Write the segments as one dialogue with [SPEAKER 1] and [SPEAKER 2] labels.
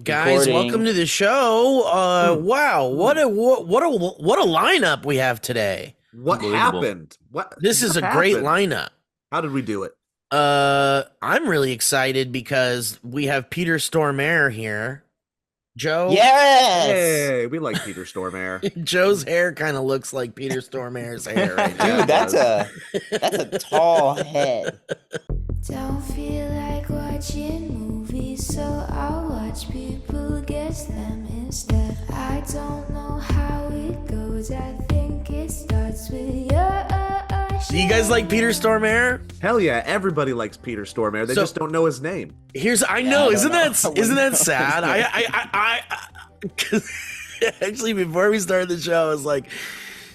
[SPEAKER 1] Guys, welcome to the show. Wow, what a lineup we have today.
[SPEAKER 2] What happened?
[SPEAKER 1] This is a great lineup.
[SPEAKER 2] How did we do it?
[SPEAKER 1] I'm really excited because we have Peter Stormare here. Joe?
[SPEAKER 3] Yes!
[SPEAKER 2] Hey, we like Peter Stormare.
[SPEAKER 1] Joe's hair kind of looks like Peter Stormare's hair right now.
[SPEAKER 3] Dude, that's a tall head.
[SPEAKER 4] Don't feel like watching movies, so I'll watch people guess them instead. I don't know how it goes, I think it starts with your.
[SPEAKER 1] Do you guys like Peter Stormare?
[SPEAKER 2] Hell yeah, everybody likes Peter Stormare. They just don't know his name.
[SPEAKER 1] I know, isn't that sad? I actually, before we started the show, I was like,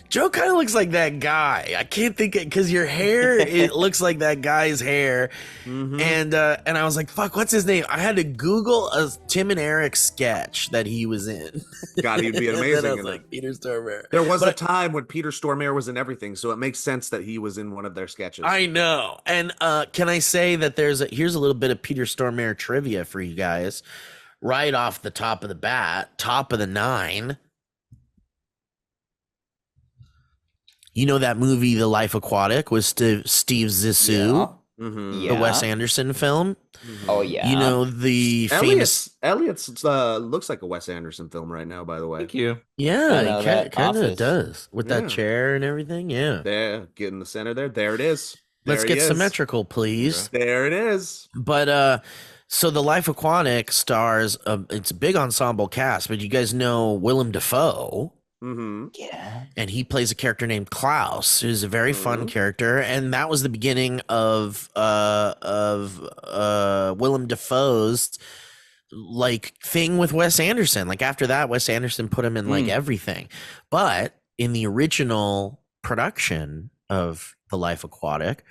[SPEAKER 1] Joe kind of looks like that guy. I can't think it because your hair, it looks like that guy's hair. Mm-hmm. And I was like, fuck, what's his name? I had to Google a Tim and Eric sketch that he was in.
[SPEAKER 2] God, he'd be amazing.
[SPEAKER 1] I was like, Peter Stormare.
[SPEAKER 2] There was a time when Peter Stormare was in everything, so it makes sense that he was in one of their sketches.
[SPEAKER 1] I know. And can I say that here's a little bit of Peter Stormare trivia for you guys. Right off the top of the bat, top of the nine. You know that movie, The Life Aquatic, with Steve Zissou, the Wes Anderson film?
[SPEAKER 3] Mm-hmm. Oh, yeah.
[SPEAKER 1] You know the famous...
[SPEAKER 2] Elliots looks like a Wes Anderson film right now, by the way.
[SPEAKER 5] Thank you.
[SPEAKER 1] Yeah, it kind of does. With that chair and everything, yeah.
[SPEAKER 2] There, get in the center there. There it is.
[SPEAKER 1] Let's get symmetrical, please.
[SPEAKER 2] There it is.
[SPEAKER 1] But, so The Life Aquatic stars, it's a big ensemble cast, but you guys know Willem Dafoe.
[SPEAKER 2] Mm-hmm.
[SPEAKER 3] Yeah,
[SPEAKER 1] and he plays a character named Klaus, who's a very fun character, and that was the beginning of Willem Dafoe's like thing with Wes Anderson. Like after that, Wes Anderson put him in like everything. But in the original production of The Life Aquatic,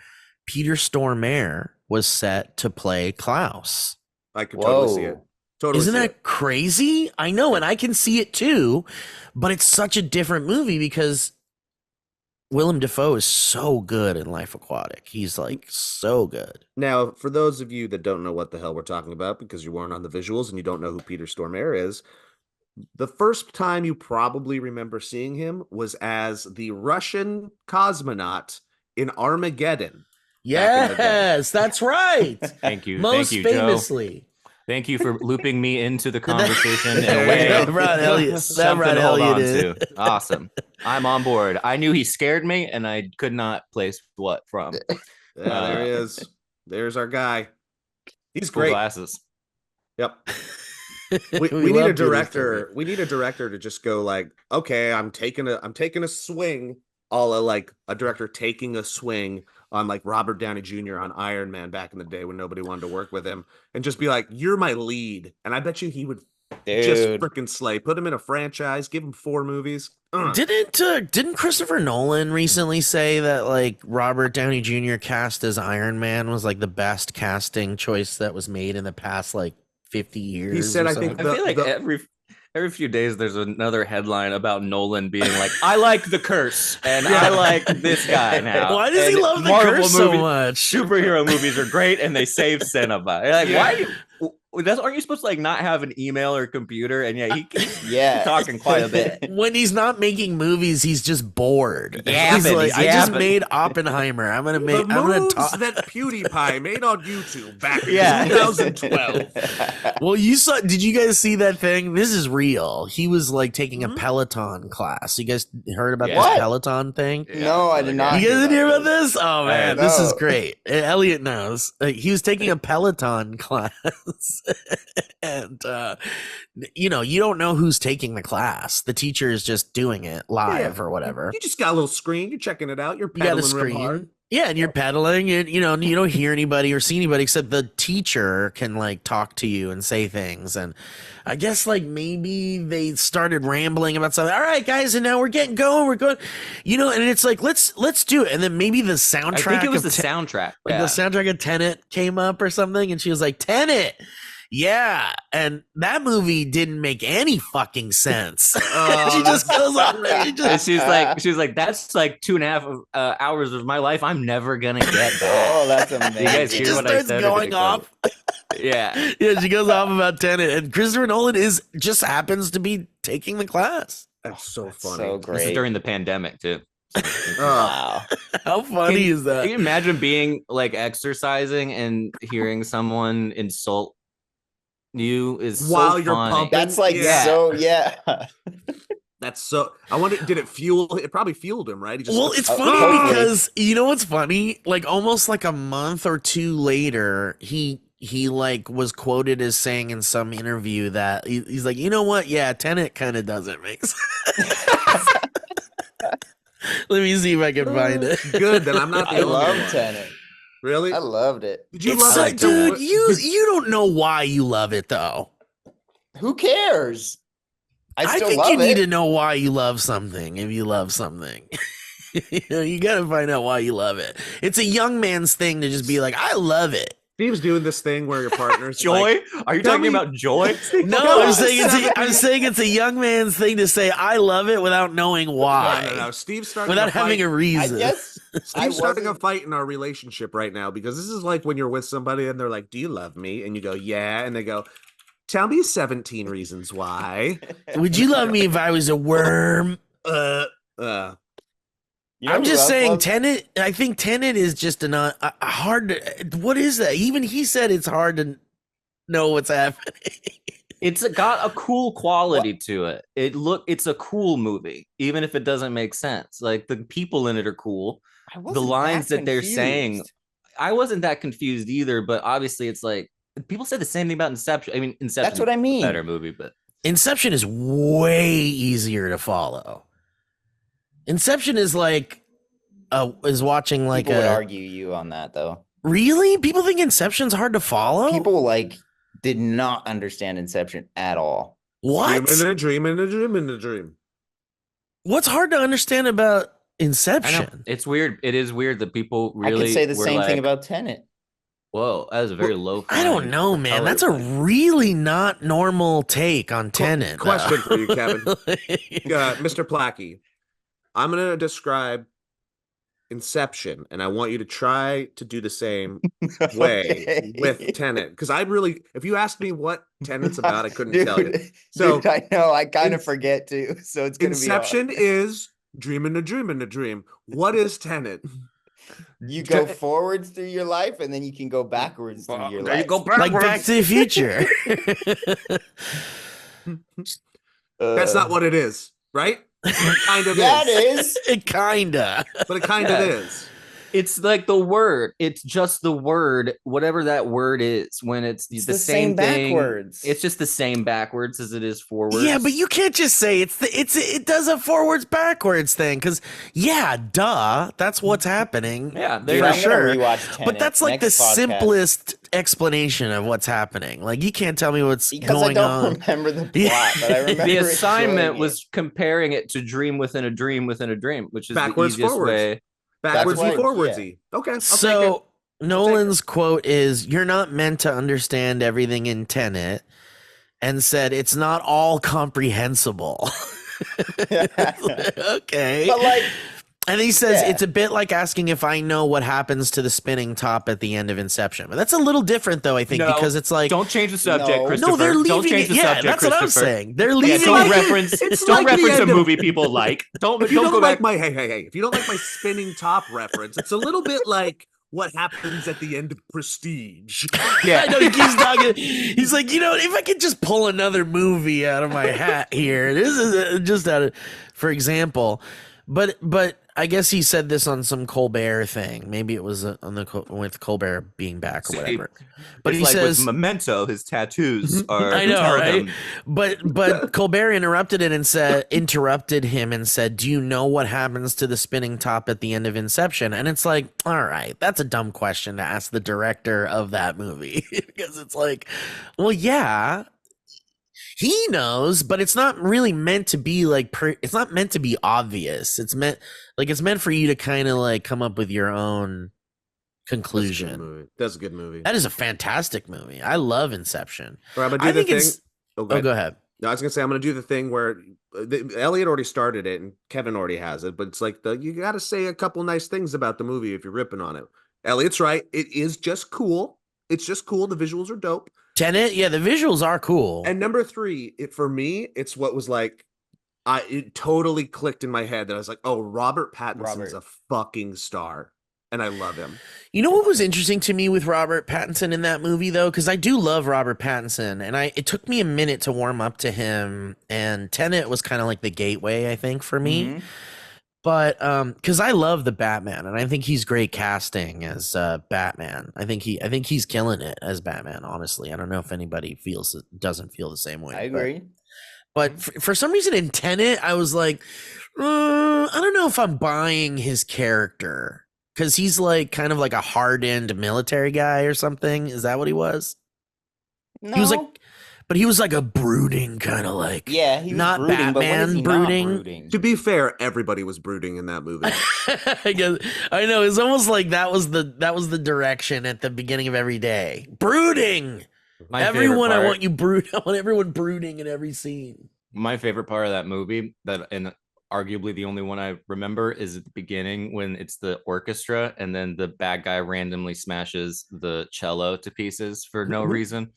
[SPEAKER 1] Peter Stormare was set to play Klaus.
[SPEAKER 2] I could totally see it. Totally.
[SPEAKER 1] Isn't that crazy? I know, and I can see it too, but it's such a different movie because Willem Dafoe is so good in Life Aquatic. He's like so good.
[SPEAKER 2] Now, for those of you that don't know what the hell we're talking about because you weren't on the visuals and you don't know who Peter Stormare is, the first time you probably remember seeing him was as the Russian cosmonaut in Armageddon.
[SPEAKER 1] Yes, that's right.
[SPEAKER 5] Thank you.
[SPEAKER 1] Most
[SPEAKER 5] Thank you,
[SPEAKER 1] famously.
[SPEAKER 5] Joe. Thank you for looping me into the conversation in a way.
[SPEAKER 1] Elliot.
[SPEAKER 5] Awesome. I'm on board. I knew he scared me, and I could not place what from.
[SPEAKER 2] There he is. There's our guy. He's
[SPEAKER 5] cool
[SPEAKER 2] great.
[SPEAKER 5] Glasses.
[SPEAKER 2] Yep. We need a director. We need a director to just go like, okay, I'm taking a swing, like a director taking a swing on like Robert Downey Jr. on Iron Man back in the day when nobody wanted to work with him, and just be like, you're my lead. And I bet you he would just freaking slay. Put him in a franchise, give him 4 movies.
[SPEAKER 1] Didn't Christopher Nolan recently say that like Robert Downey Jr. cast as Iron Man was like the best casting choice that was made in the past like 50 years?
[SPEAKER 2] He said, I think
[SPEAKER 5] I feel like every few days there's another headline about Nolan being like, I like The Curse and I like this guy now.
[SPEAKER 1] Why does he love The Curse so much?
[SPEAKER 5] Superhero movies are great and they save cinema. Like, why? Aren't you supposed to like not have an email or computer? And he's talking quite a bit.
[SPEAKER 1] When he's not making movies, he's just bored.
[SPEAKER 5] He's
[SPEAKER 1] like, I just made Oppenheimer. I'm gonna
[SPEAKER 2] talk that PewDiePie made on YouTube back in 2012.
[SPEAKER 1] Well, did you guys see that thing? This is real. He was like taking a Peloton class. You guys heard about this Peloton thing?
[SPEAKER 3] No, I did not.
[SPEAKER 1] You guys didn't hear about this? Oh man, this is great. Elliot knows. He was taking a Peloton class. And you don't know who's taking the class. The teacher is just doing it live or whatever.
[SPEAKER 2] You just got a little screen. You're checking it out. You're pedaling,
[SPEAKER 1] you got a screen.
[SPEAKER 2] Real hard.
[SPEAKER 1] Yeah, and you're pedaling, and you don't hear anybody or see anybody except the teacher can like talk to you and say things. And I guess like maybe they started rambling about something. All right, guys, and now we're getting going. We're going, and it's like let's do it. And then maybe the soundtrack.
[SPEAKER 5] I think it was the soundtrack.
[SPEAKER 1] Like the soundtrack of Tenet came up or something, and she was like, Tenet. Yeah, and that movie didn't make any fucking sense. She just goes on.
[SPEAKER 5] She's like, that's like 2.5 hours of my life I'm never gonna get back.
[SPEAKER 3] Oh, that's amazing.
[SPEAKER 5] You guys
[SPEAKER 1] She
[SPEAKER 5] hear
[SPEAKER 1] just
[SPEAKER 5] what I
[SPEAKER 1] starts
[SPEAKER 5] said?
[SPEAKER 1] going off.
[SPEAKER 5] Yeah.
[SPEAKER 1] Yeah, she goes off about Tenet, and Christopher Nolan just happens to be taking the class.
[SPEAKER 2] That's so funny.
[SPEAKER 3] So
[SPEAKER 5] This
[SPEAKER 3] great.
[SPEAKER 5] is during the pandemic too.
[SPEAKER 3] Wow.
[SPEAKER 1] How funny is that?
[SPEAKER 5] Can you imagine being like exercising and hearing someone insult you is
[SPEAKER 2] While
[SPEAKER 5] so
[SPEAKER 2] you're
[SPEAKER 5] funny.
[SPEAKER 2] pumping.
[SPEAKER 3] That's like
[SPEAKER 2] Yeah.
[SPEAKER 3] That's
[SPEAKER 2] so. I wonder, did it fuel? It probably fueled him, right? He just,
[SPEAKER 1] Well, it's
[SPEAKER 3] Oh,
[SPEAKER 1] funny
[SPEAKER 3] hopefully.
[SPEAKER 1] because you know what's funny? Like almost like a month or two later, he like was quoted as saying in some interview that he's like, you know what? Yeah, Tenet kind of doesn't make sense. Let me see if I can find it.
[SPEAKER 2] good. Then I'm not the
[SPEAKER 3] I
[SPEAKER 2] only
[SPEAKER 3] love
[SPEAKER 2] one.
[SPEAKER 3] Tenet.
[SPEAKER 2] Really?
[SPEAKER 3] I loved it.
[SPEAKER 2] Did you
[SPEAKER 1] It's
[SPEAKER 2] love
[SPEAKER 1] like,
[SPEAKER 2] it?
[SPEAKER 1] dude, you don't know why you love it though.
[SPEAKER 3] Who cares? I
[SPEAKER 1] I
[SPEAKER 3] still
[SPEAKER 1] think
[SPEAKER 3] love
[SPEAKER 1] you need
[SPEAKER 3] it.
[SPEAKER 1] to know why you love something. If you love something, you got to find out why you love it. It's a young man's thing to just be like, I love it.
[SPEAKER 2] Steve's doing this thing where your partner's
[SPEAKER 5] Joy?
[SPEAKER 2] like,
[SPEAKER 5] Are you
[SPEAKER 2] tell
[SPEAKER 5] talking
[SPEAKER 2] me-
[SPEAKER 5] about joy?
[SPEAKER 1] No, I'm saying it's a young man's thing to say I love it without knowing why.
[SPEAKER 2] No. Steve's starting
[SPEAKER 1] Without
[SPEAKER 2] a fight.
[SPEAKER 1] having a
[SPEAKER 3] I
[SPEAKER 1] reason.
[SPEAKER 3] guess I
[SPEAKER 2] Steve's starting a
[SPEAKER 3] wasn't-
[SPEAKER 2] fight in our relationship right now because this is like when you're with somebody and they're like, "Do you love me?" And you go, "Yeah," and they go, "Tell me 17 reasons why."
[SPEAKER 1] Would you love me if I was a worm?
[SPEAKER 3] You know
[SPEAKER 1] I'm
[SPEAKER 3] who
[SPEAKER 1] just
[SPEAKER 3] else
[SPEAKER 1] saying
[SPEAKER 3] loves-
[SPEAKER 1] Tenet. I think Tenet is just a hard. What is that? Even he said it's hard to know what's happening.
[SPEAKER 5] It's got a cool quality to it. It's a cool movie, even if it doesn't make sense. Like the people in it are cool.
[SPEAKER 3] I wasn't
[SPEAKER 5] The lines that they're
[SPEAKER 3] confused.
[SPEAKER 5] saying, I wasn't that confused either. But obviously, it's like people said the same thing about Inception. I mean, Inception.
[SPEAKER 3] That's what I mean.
[SPEAKER 5] Better movie, but
[SPEAKER 1] Inception is way easier to follow. Inception is like is watching like
[SPEAKER 3] People would argue you on that though.
[SPEAKER 1] Really? People think Inception's hard to follow?
[SPEAKER 3] People like did not understand Inception at all.
[SPEAKER 1] What?
[SPEAKER 2] Dream in a dream in a dream in a dream.
[SPEAKER 1] What's hard to understand about
[SPEAKER 5] I know
[SPEAKER 1] Inception?
[SPEAKER 5] it's weird. It is weird that people
[SPEAKER 3] I
[SPEAKER 5] really
[SPEAKER 3] could say the
[SPEAKER 5] were
[SPEAKER 3] same thing
[SPEAKER 5] like,
[SPEAKER 3] about Tenet.
[SPEAKER 5] Whoa, that is a very low.
[SPEAKER 1] I don't
[SPEAKER 5] flying
[SPEAKER 1] know, man.
[SPEAKER 5] color
[SPEAKER 1] That's a
[SPEAKER 5] thing.
[SPEAKER 1] really not normal take on Tenet. though.
[SPEAKER 2] Question for you, Kevin. Mr. Plachy, I'm going to describe Inception, and I want you to try to do the same way
[SPEAKER 3] Okay.
[SPEAKER 2] with Tenet. Because if you asked me what Tenet's about, I couldn't
[SPEAKER 3] Dude,
[SPEAKER 2] tell you. So
[SPEAKER 3] dude, I know. I kind of
[SPEAKER 2] Ins-
[SPEAKER 3] forget too. So it's gonna
[SPEAKER 2] Inception is dream in a dream in a dream. What is Tenet?
[SPEAKER 3] be. You go forwards through your life, and then you can go backwards through your
[SPEAKER 5] There you
[SPEAKER 3] life.
[SPEAKER 5] go
[SPEAKER 1] Like Back to the Future.
[SPEAKER 2] That's not what it is, right? It kind of
[SPEAKER 3] That
[SPEAKER 2] is.
[SPEAKER 3] is.
[SPEAKER 1] It kinda.
[SPEAKER 2] But it kind of is.
[SPEAKER 5] It's like the word. It's just the word, whatever that word is. When it's the same thing.
[SPEAKER 3] backwards.
[SPEAKER 5] It's just the same backwards as it is forwards.
[SPEAKER 1] Yeah, but you can't just say it does a forwards backwards thing because duh, that's what's happening.
[SPEAKER 5] Yeah,
[SPEAKER 3] Dude,
[SPEAKER 5] there
[SPEAKER 1] for
[SPEAKER 3] I'm gonna
[SPEAKER 1] sure.
[SPEAKER 3] rewatch Tenet
[SPEAKER 1] But that's like the
[SPEAKER 3] next podcast.
[SPEAKER 1] simplest explanation of what's happening. Like you can't tell me what's
[SPEAKER 3] Because I
[SPEAKER 1] going
[SPEAKER 3] don't
[SPEAKER 1] on.
[SPEAKER 3] remember the plot,
[SPEAKER 1] Yeah.
[SPEAKER 3] but I remember
[SPEAKER 5] the
[SPEAKER 3] enjoying
[SPEAKER 5] assignment
[SPEAKER 3] it.
[SPEAKER 5] was comparing it to dream within a dream within a dream, which is
[SPEAKER 2] Backwards,
[SPEAKER 5] the easiest
[SPEAKER 2] forwards.
[SPEAKER 5] way.
[SPEAKER 2] Backwards and
[SPEAKER 3] why-
[SPEAKER 2] forwardsy. Okay. I'll take it.
[SPEAKER 1] So Nolan's quote is, "You're not meant to understand everything in Tenet," and said it's not all comprehensible. Okay.
[SPEAKER 3] But like,
[SPEAKER 1] And he says
[SPEAKER 3] Yeah.
[SPEAKER 1] it's a bit like asking if I know what happens to the spinning top at the end of Inception. But that's a little different, though, I think,
[SPEAKER 5] No,
[SPEAKER 1] because it's like
[SPEAKER 5] Don't change the subject,
[SPEAKER 3] No.
[SPEAKER 5] Christopher.
[SPEAKER 1] no, they're leaving
[SPEAKER 5] don't change
[SPEAKER 1] it.
[SPEAKER 5] the
[SPEAKER 1] Yeah,
[SPEAKER 5] subject,
[SPEAKER 1] that's what I'm
[SPEAKER 5] Christopher.
[SPEAKER 1] saying. They're
[SPEAKER 5] Yeah,
[SPEAKER 1] leaving
[SPEAKER 5] don't
[SPEAKER 1] it.
[SPEAKER 5] reference.
[SPEAKER 2] It's
[SPEAKER 5] Don't
[SPEAKER 2] like the
[SPEAKER 5] reference a
[SPEAKER 2] end of-
[SPEAKER 5] movie people like. Don't
[SPEAKER 2] if you
[SPEAKER 5] don't
[SPEAKER 2] don't
[SPEAKER 5] go
[SPEAKER 2] like
[SPEAKER 5] back.
[SPEAKER 2] my if you don't like my spinning top reference, it's a little bit like what happens at the end of Prestige.
[SPEAKER 5] Yeah.
[SPEAKER 1] I know he keeps talking. He's like, if I could just pull another movie out of my hat here. This is just out of, for example. But I guess he said this on some Colbert thing. Maybe it was on with Colbert being back or whatever. But
[SPEAKER 5] It's
[SPEAKER 1] he
[SPEAKER 5] like
[SPEAKER 1] says,
[SPEAKER 5] with Memento, his tattoos are.
[SPEAKER 1] I know,
[SPEAKER 5] tell
[SPEAKER 1] right?
[SPEAKER 5] him-
[SPEAKER 1] But Colbert interrupted him and said, "Do you know what happens to the spinning top at the end of Inception?" And it's like, all right, that's a dumb question to ask the director of that movie because it's like, well, yeah. He knows, but it's not really meant to be like. It's not meant to be obvious. It's meant for you to kind of like come up with your own conclusion.
[SPEAKER 2] That's a good movie.
[SPEAKER 1] That is a fantastic movie. I love Inception.
[SPEAKER 2] All right, I'm gonna do the thing.
[SPEAKER 1] Go ahead.
[SPEAKER 2] No, I was gonna say I'm gonna do the thing where Elliot already started it and Kevin already has it, but it's like you got to say a couple nice things about the movie if you're ripping on it. Elliot's right. It is just cool. It's just cool. The visuals are dope.
[SPEAKER 1] Tenet, yeah, the visuals are cool.
[SPEAKER 2] And number 3, for me, it's what was like, it totally clicked in my head that I was like, oh, Robert Pattinson's a fucking star, and I love him.
[SPEAKER 1] You know what was interesting to me with Robert Pattinson in that movie, though? Because I do love Robert Pattinson, and it took me a minute to warm up to him, and Tenet was kind of like the gateway, I think, for me. Mm-hmm. But because I love the Batman, and I think he's great casting as Batman. I think he's killing it as Batman. Honestly, I don't know if anybody doesn't feel the same way.
[SPEAKER 3] I agree.
[SPEAKER 1] But for some reason in Tenet, I was like, I don't know if I'm buying his character because he's like kind of like a hardened military guy or something. Is that what he was?
[SPEAKER 3] No.
[SPEAKER 1] He was like. But he was like a brooding kind of like,
[SPEAKER 3] yeah, he was
[SPEAKER 1] not
[SPEAKER 3] brooding,
[SPEAKER 1] Batman brooding.
[SPEAKER 2] To be fair, everybody was brooding in that movie.
[SPEAKER 1] I know, it's almost like that was the direction at the beginning of every day. Brooding. Everyone, I want everyone brooding in every scene.
[SPEAKER 5] My favorite part of that movie, and arguably the only one I remember, is at the beginning when it's the orchestra and then the bad guy randomly smashes the cello to pieces for no reason.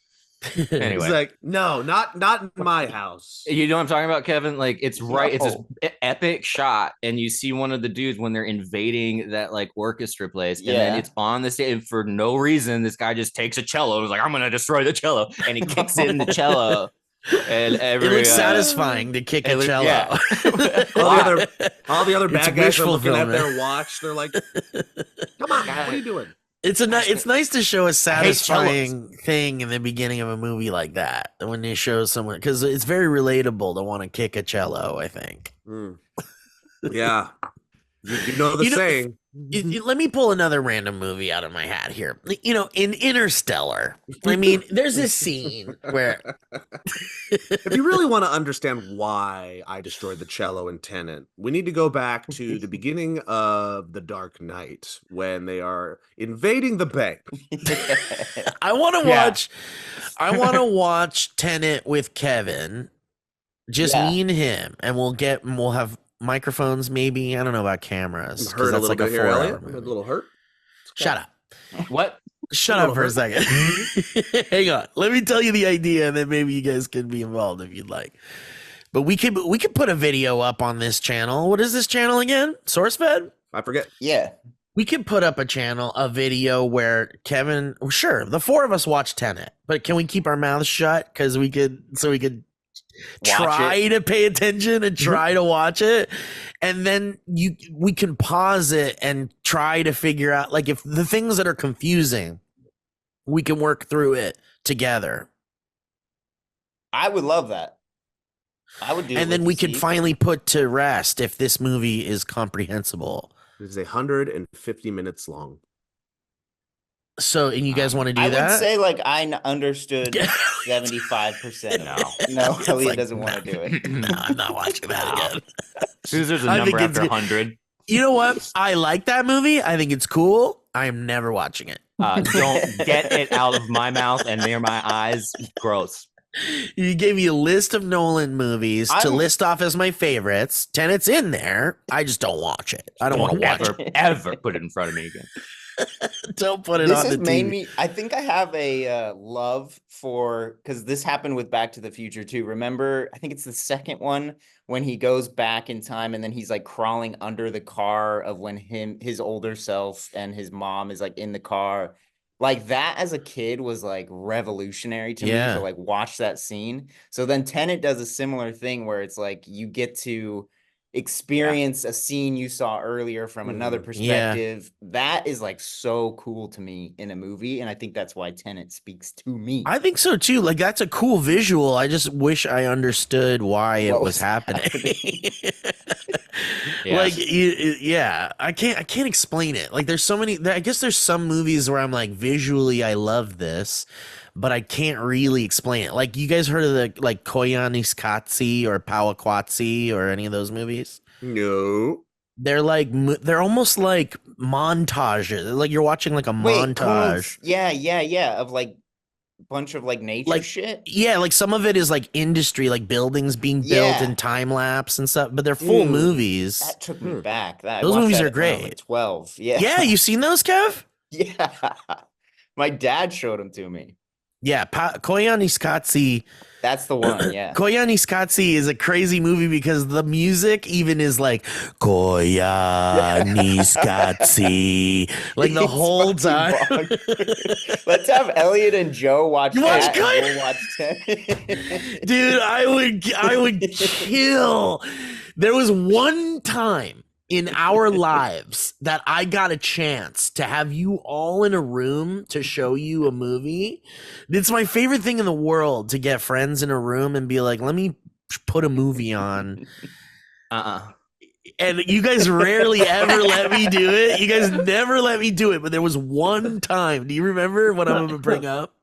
[SPEAKER 5] Anyway,
[SPEAKER 2] it's like, no, not in my house.
[SPEAKER 5] You know what I'm talking about, Kevin? Like, it's right. It's this epic shot, and you see one of the dudes when they're invading that like orchestra place, and then it's on the stage, and for no reason, this guy just takes a cello and was like, "I'm gonna destroy the cello," and he kicks it in the cello. And it looks
[SPEAKER 1] satisfying to kick a cello.
[SPEAKER 5] Yeah.
[SPEAKER 2] all the other bad guys are looking at their watch. They're like, "Come on, what are you doing?"
[SPEAKER 1] It's nice to show a satisfying thing in the beginning of a movie like that when they show someone, because it's very relatable to want to kick a cello, I think.
[SPEAKER 2] Yeah, you know the saying.
[SPEAKER 1] Let me pull another random movie out of my hat here. You know, in Interstellar, I mean, there's this scene where
[SPEAKER 2] if you really want to understand why I destroyed the cello in Tenet, we need to go back to the beginning of The Dark Knight when they are invading the bank.
[SPEAKER 1] I want to watch Tenet with Kevin, just me and him, and we'll have microphones, maybe. I don't know about cameras.
[SPEAKER 2] I'm hurt a little bit here, Elliot. I'm a little hurt.
[SPEAKER 1] Shut up.
[SPEAKER 5] What?
[SPEAKER 1] Shut up for a second. Hang on. Let me tell you the idea, and then maybe you guys can be involved if you'd like. But we could put a video up on this channel. What is this channel again? SourceFed?
[SPEAKER 2] I forget.
[SPEAKER 3] Yeah.
[SPEAKER 1] We could put up a video where Kevin, sure, the 4 of us watch Tenet, but can we keep our mouths shut? Because we could try to pay attention and try to watch it, and then we can pause it and try to figure out, like, if the things that are confusing, we can work through it together.
[SPEAKER 3] I would love that. I would do,
[SPEAKER 1] and then we could finally put to rest if this movie is comprehensible.
[SPEAKER 2] It is 150 minutes long.
[SPEAKER 1] So, and you guys want to do that?
[SPEAKER 3] I would say, like, I understood 75%. No, Elliot doesn't want to do it.
[SPEAKER 1] No, I'm not watching that again.
[SPEAKER 5] As soon as there's a number after 100.
[SPEAKER 1] You know what? I like that movie. I think it's cool. I'm never watching it.
[SPEAKER 5] Don't get it out of my mouth and near my eyes. Gross.
[SPEAKER 1] You gave me a list of Nolan movies to list off as my favorites. Tenet's in there. I just don't watch it. I don't want to watch it.
[SPEAKER 5] Ever put it in front of me again.
[SPEAKER 1] Don't put it on the TV.
[SPEAKER 3] I think I have a love for, because this happened with Back to the Future too. Remember, I think it's the second one when he goes back in time and then he's like crawling under the car of when his older self and his mom is like in the car. Like, that as a kid was like revolutionary to me to like watch that scene. So then Tenet does a similar thing where it's like you get to experience a scene you saw earlier from another perspective. That is like so cool to me in a movie, and I think that's why Tenet speaks to me.
[SPEAKER 1] I think so too. Like, that's a cool visual. I just wish I understood why it was happening. Like, I can't explain it. Like, there's so many. I guess there's some movies where I'm like, visually I love this, but I can't really explain it. Like, you guys heard of the like Koyaanisqatsi or Powakatsi or any of those movies?
[SPEAKER 2] No.
[SPEAKER 1] they're almost like montages. Like you're watching like a montage.
[SPEAKER 3] Yeah. Of like bunch of like nature shit.
[SPEAKER 1] Yeah, like some of it is like industry, like buildings being built in time lapse and stuff, but they're full movies.
[SPEAKER 3] That took me back.
[SPEAKER 1] Those movies are great.
[SPEAKER 3] Like 12. Yeah.
[SPEAKER 1] Yeah, you seen those, Kev?
[SPEAKER 3] Yeah. My dad showed them to me.
[SPEAKER 1] Yeah, Koyaanisqatsi.
[SPEAKER 3] That's the one, yeah.
[SPEAKER 1] Koyaanisqatsi is a crazy movie because the music even is like Koyaanisqatsi, like the whole time.
[SPEAKER 3] Let's have Elliot and Joe watch that.
[SPEAKER 1] We'll
[SPEAKER 3] watch Tenet.
[SPEAKER 1] Dude, I would kill. There was one time in our lives that I got a chance to have you all in a room to show you a movie. It's my favorite thing in the world to get friends in a room and be like, let me put a movie on. And you guys rarely ever let me do it. You guys never let me do it. But there was one time. Do you remember what I'm going to bring up?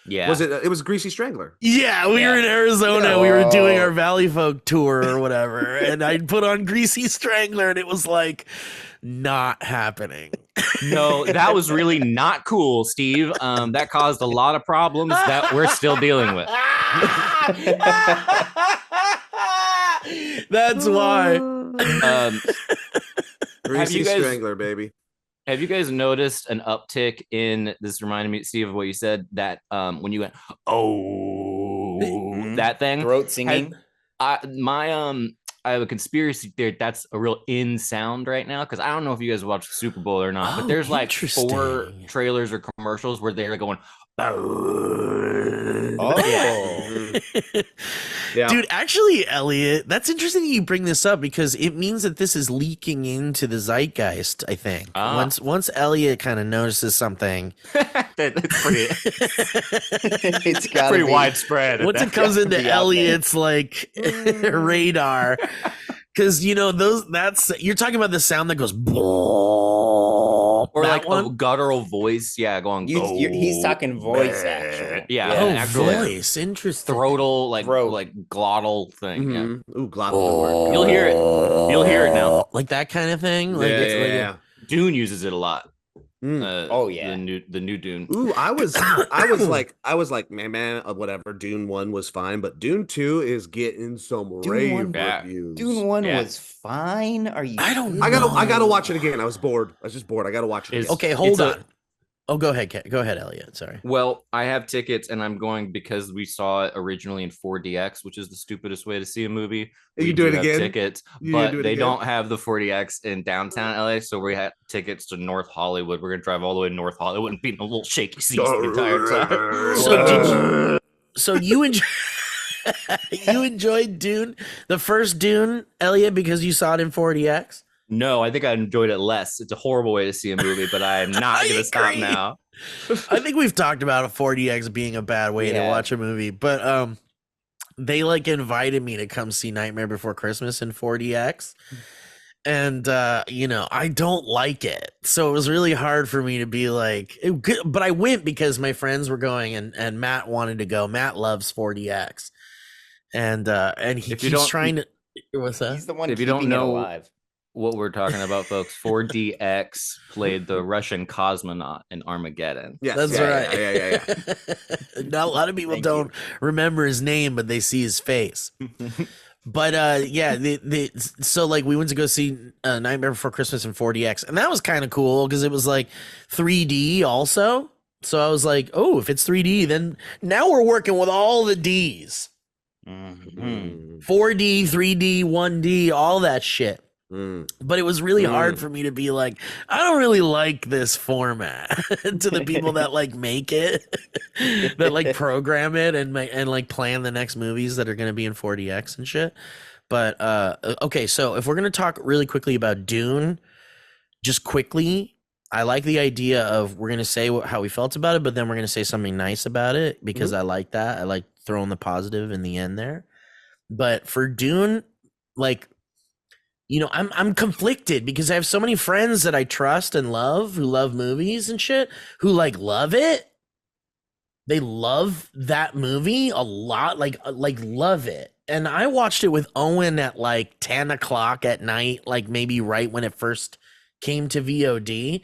[SPEAKER 5] Yeah.
[SPEAKER 2] Was it? It was Greasy Strangler.
[SPEAKER 1] Yeah, we were in Arizona. Yeah. We were doing our Valleyfolk tour or whatever, and I put on Greasy Strangler, and it was like not happening.
[SPEAKER 5] No, that was really not cool, Steve. That caused a lot of problems that we're still dealing with.
[SPEAKER 1] That's why.
[SPEAKER 2] Greasy Strangler, baby.
[SPEAKER 5] Have you guys noticed an uptick in this? Reminded me, Steve, of what you said that when you went, that thing,
[SPEAKER 3] throat singing.
[SPEAKER 5] I have a conspiracy theory that's a real in sound right now because I don't know if you guys watched the Super Bowl or not, but there's like 4 trailers or commercials where they're going.
[SPEAKER 1] Yeah. Dude, actually, Elliot, that's interesting that you bring this up because it means that this is leaking into the zeitgeist, I think. Once Elliot kind of notices something.
[SPEAKER 5] It's pretty
[SPEAKER 3] it's pretty
[SPEAKER 5] widespread.
[SPEAKER 1] Once it comes into Elliot's like radar. Because you're talking about the sound that goes
[SPEAKER 5] or like a guttural voice, going.
[SPEAKER 3] He's talking voice, actually.
[SPEAKER 1] Voice, interesting.
[SPEAKER 5] Throatal, like glottal thing.
[SPEAKER 2] Mm-hmm. Ooh, glottal.
[SPEAKER 5] You'll hear it. You'll hear it now,
[SPEAKER 1] like that kind of thing.
[SPEAKER 5] Dune uses it a lot.
[SPEAKER 2] The
[SPEAKER 5] new Dune.
[SPEAKER 2] Ooh, I was like, man, whatever. Dune 1 was fine, but Dune 2 is getting some rave reviews.
[SPEAKER 3] Dune 1 was fine. Are you?
[SPEAKER 2] I gotta watch it again. I was bored. I was just bored. I gotta watch it again.
[SPEAKER 1] Okay, hold on. Go ahead, Elliot. Sorry.
[SPEAKER 5] Well, I have tickets, and I'm going because we saw it originally in 4DX, which is the stupidest way to see a movie.
[SPEAKER 2] You do it again.
[SPEAKER 5] Tickets, but they don't have the 4DX in downtown LA, so we had tickets to North Hollywood. We're gonna drive all the way to North Hollywood and be in a little shaky seats the entire
[SPEAKER 1] time. So you enjoyed Dune, the first Dune, Elliot, because you saw it in 4DX?
[SPEAKER 5] No, I think I enjoyed it less. It's a horrible way to see a movie, but I am not going to stop now.
[SPEAKER 1] I think we've talked about a 4DX being a bad way to watch a movie, but they like invited me to come see Nightmare Before Christmas in 4DX. And, I don't like it. So it was really hard for me to be like, but I went because my friends were going and Matt wanted to go. Matt loves 4DX. And he keeps trying to, what's that?
[SPEAKER 3] He's the one
[SPEAKER 5] if you don't know alive. What we're talking about, folks, 4DX played the Russian cosmonaut in Armageddon.
[SPEAKER 1] Yeah, that's right. Yeah. Not a lot of people don't remember his name, but they see his face. But so like we went to go see Nightmare Before Christmas in 4DX, and that was kind of cool because it was like 3D also. So I was like, oh, if it's 3D, then now we're working with all the Ds. 4D, 3D, 1D, all that shit. But it was really hard for me to be like, I don't really like this format to the people that like make it, that like program it and like plan the next movies that are going to be in 4DX and shit. But okay, so if we're going to talk really quickly about Dune, just quickly, I like the idea of we're going to say how we felt about it, but then we're going to say something nice about it because I like that. I like throwing the positive in the end there. But for Dune, like, I'm conflicted because I have so many friends that I trust and love who love movies and shit who like love it. They love that movie a lot, like love it. and I watched it with Owen at like 10 o'clock at night, like maybe right when it first came to VOD.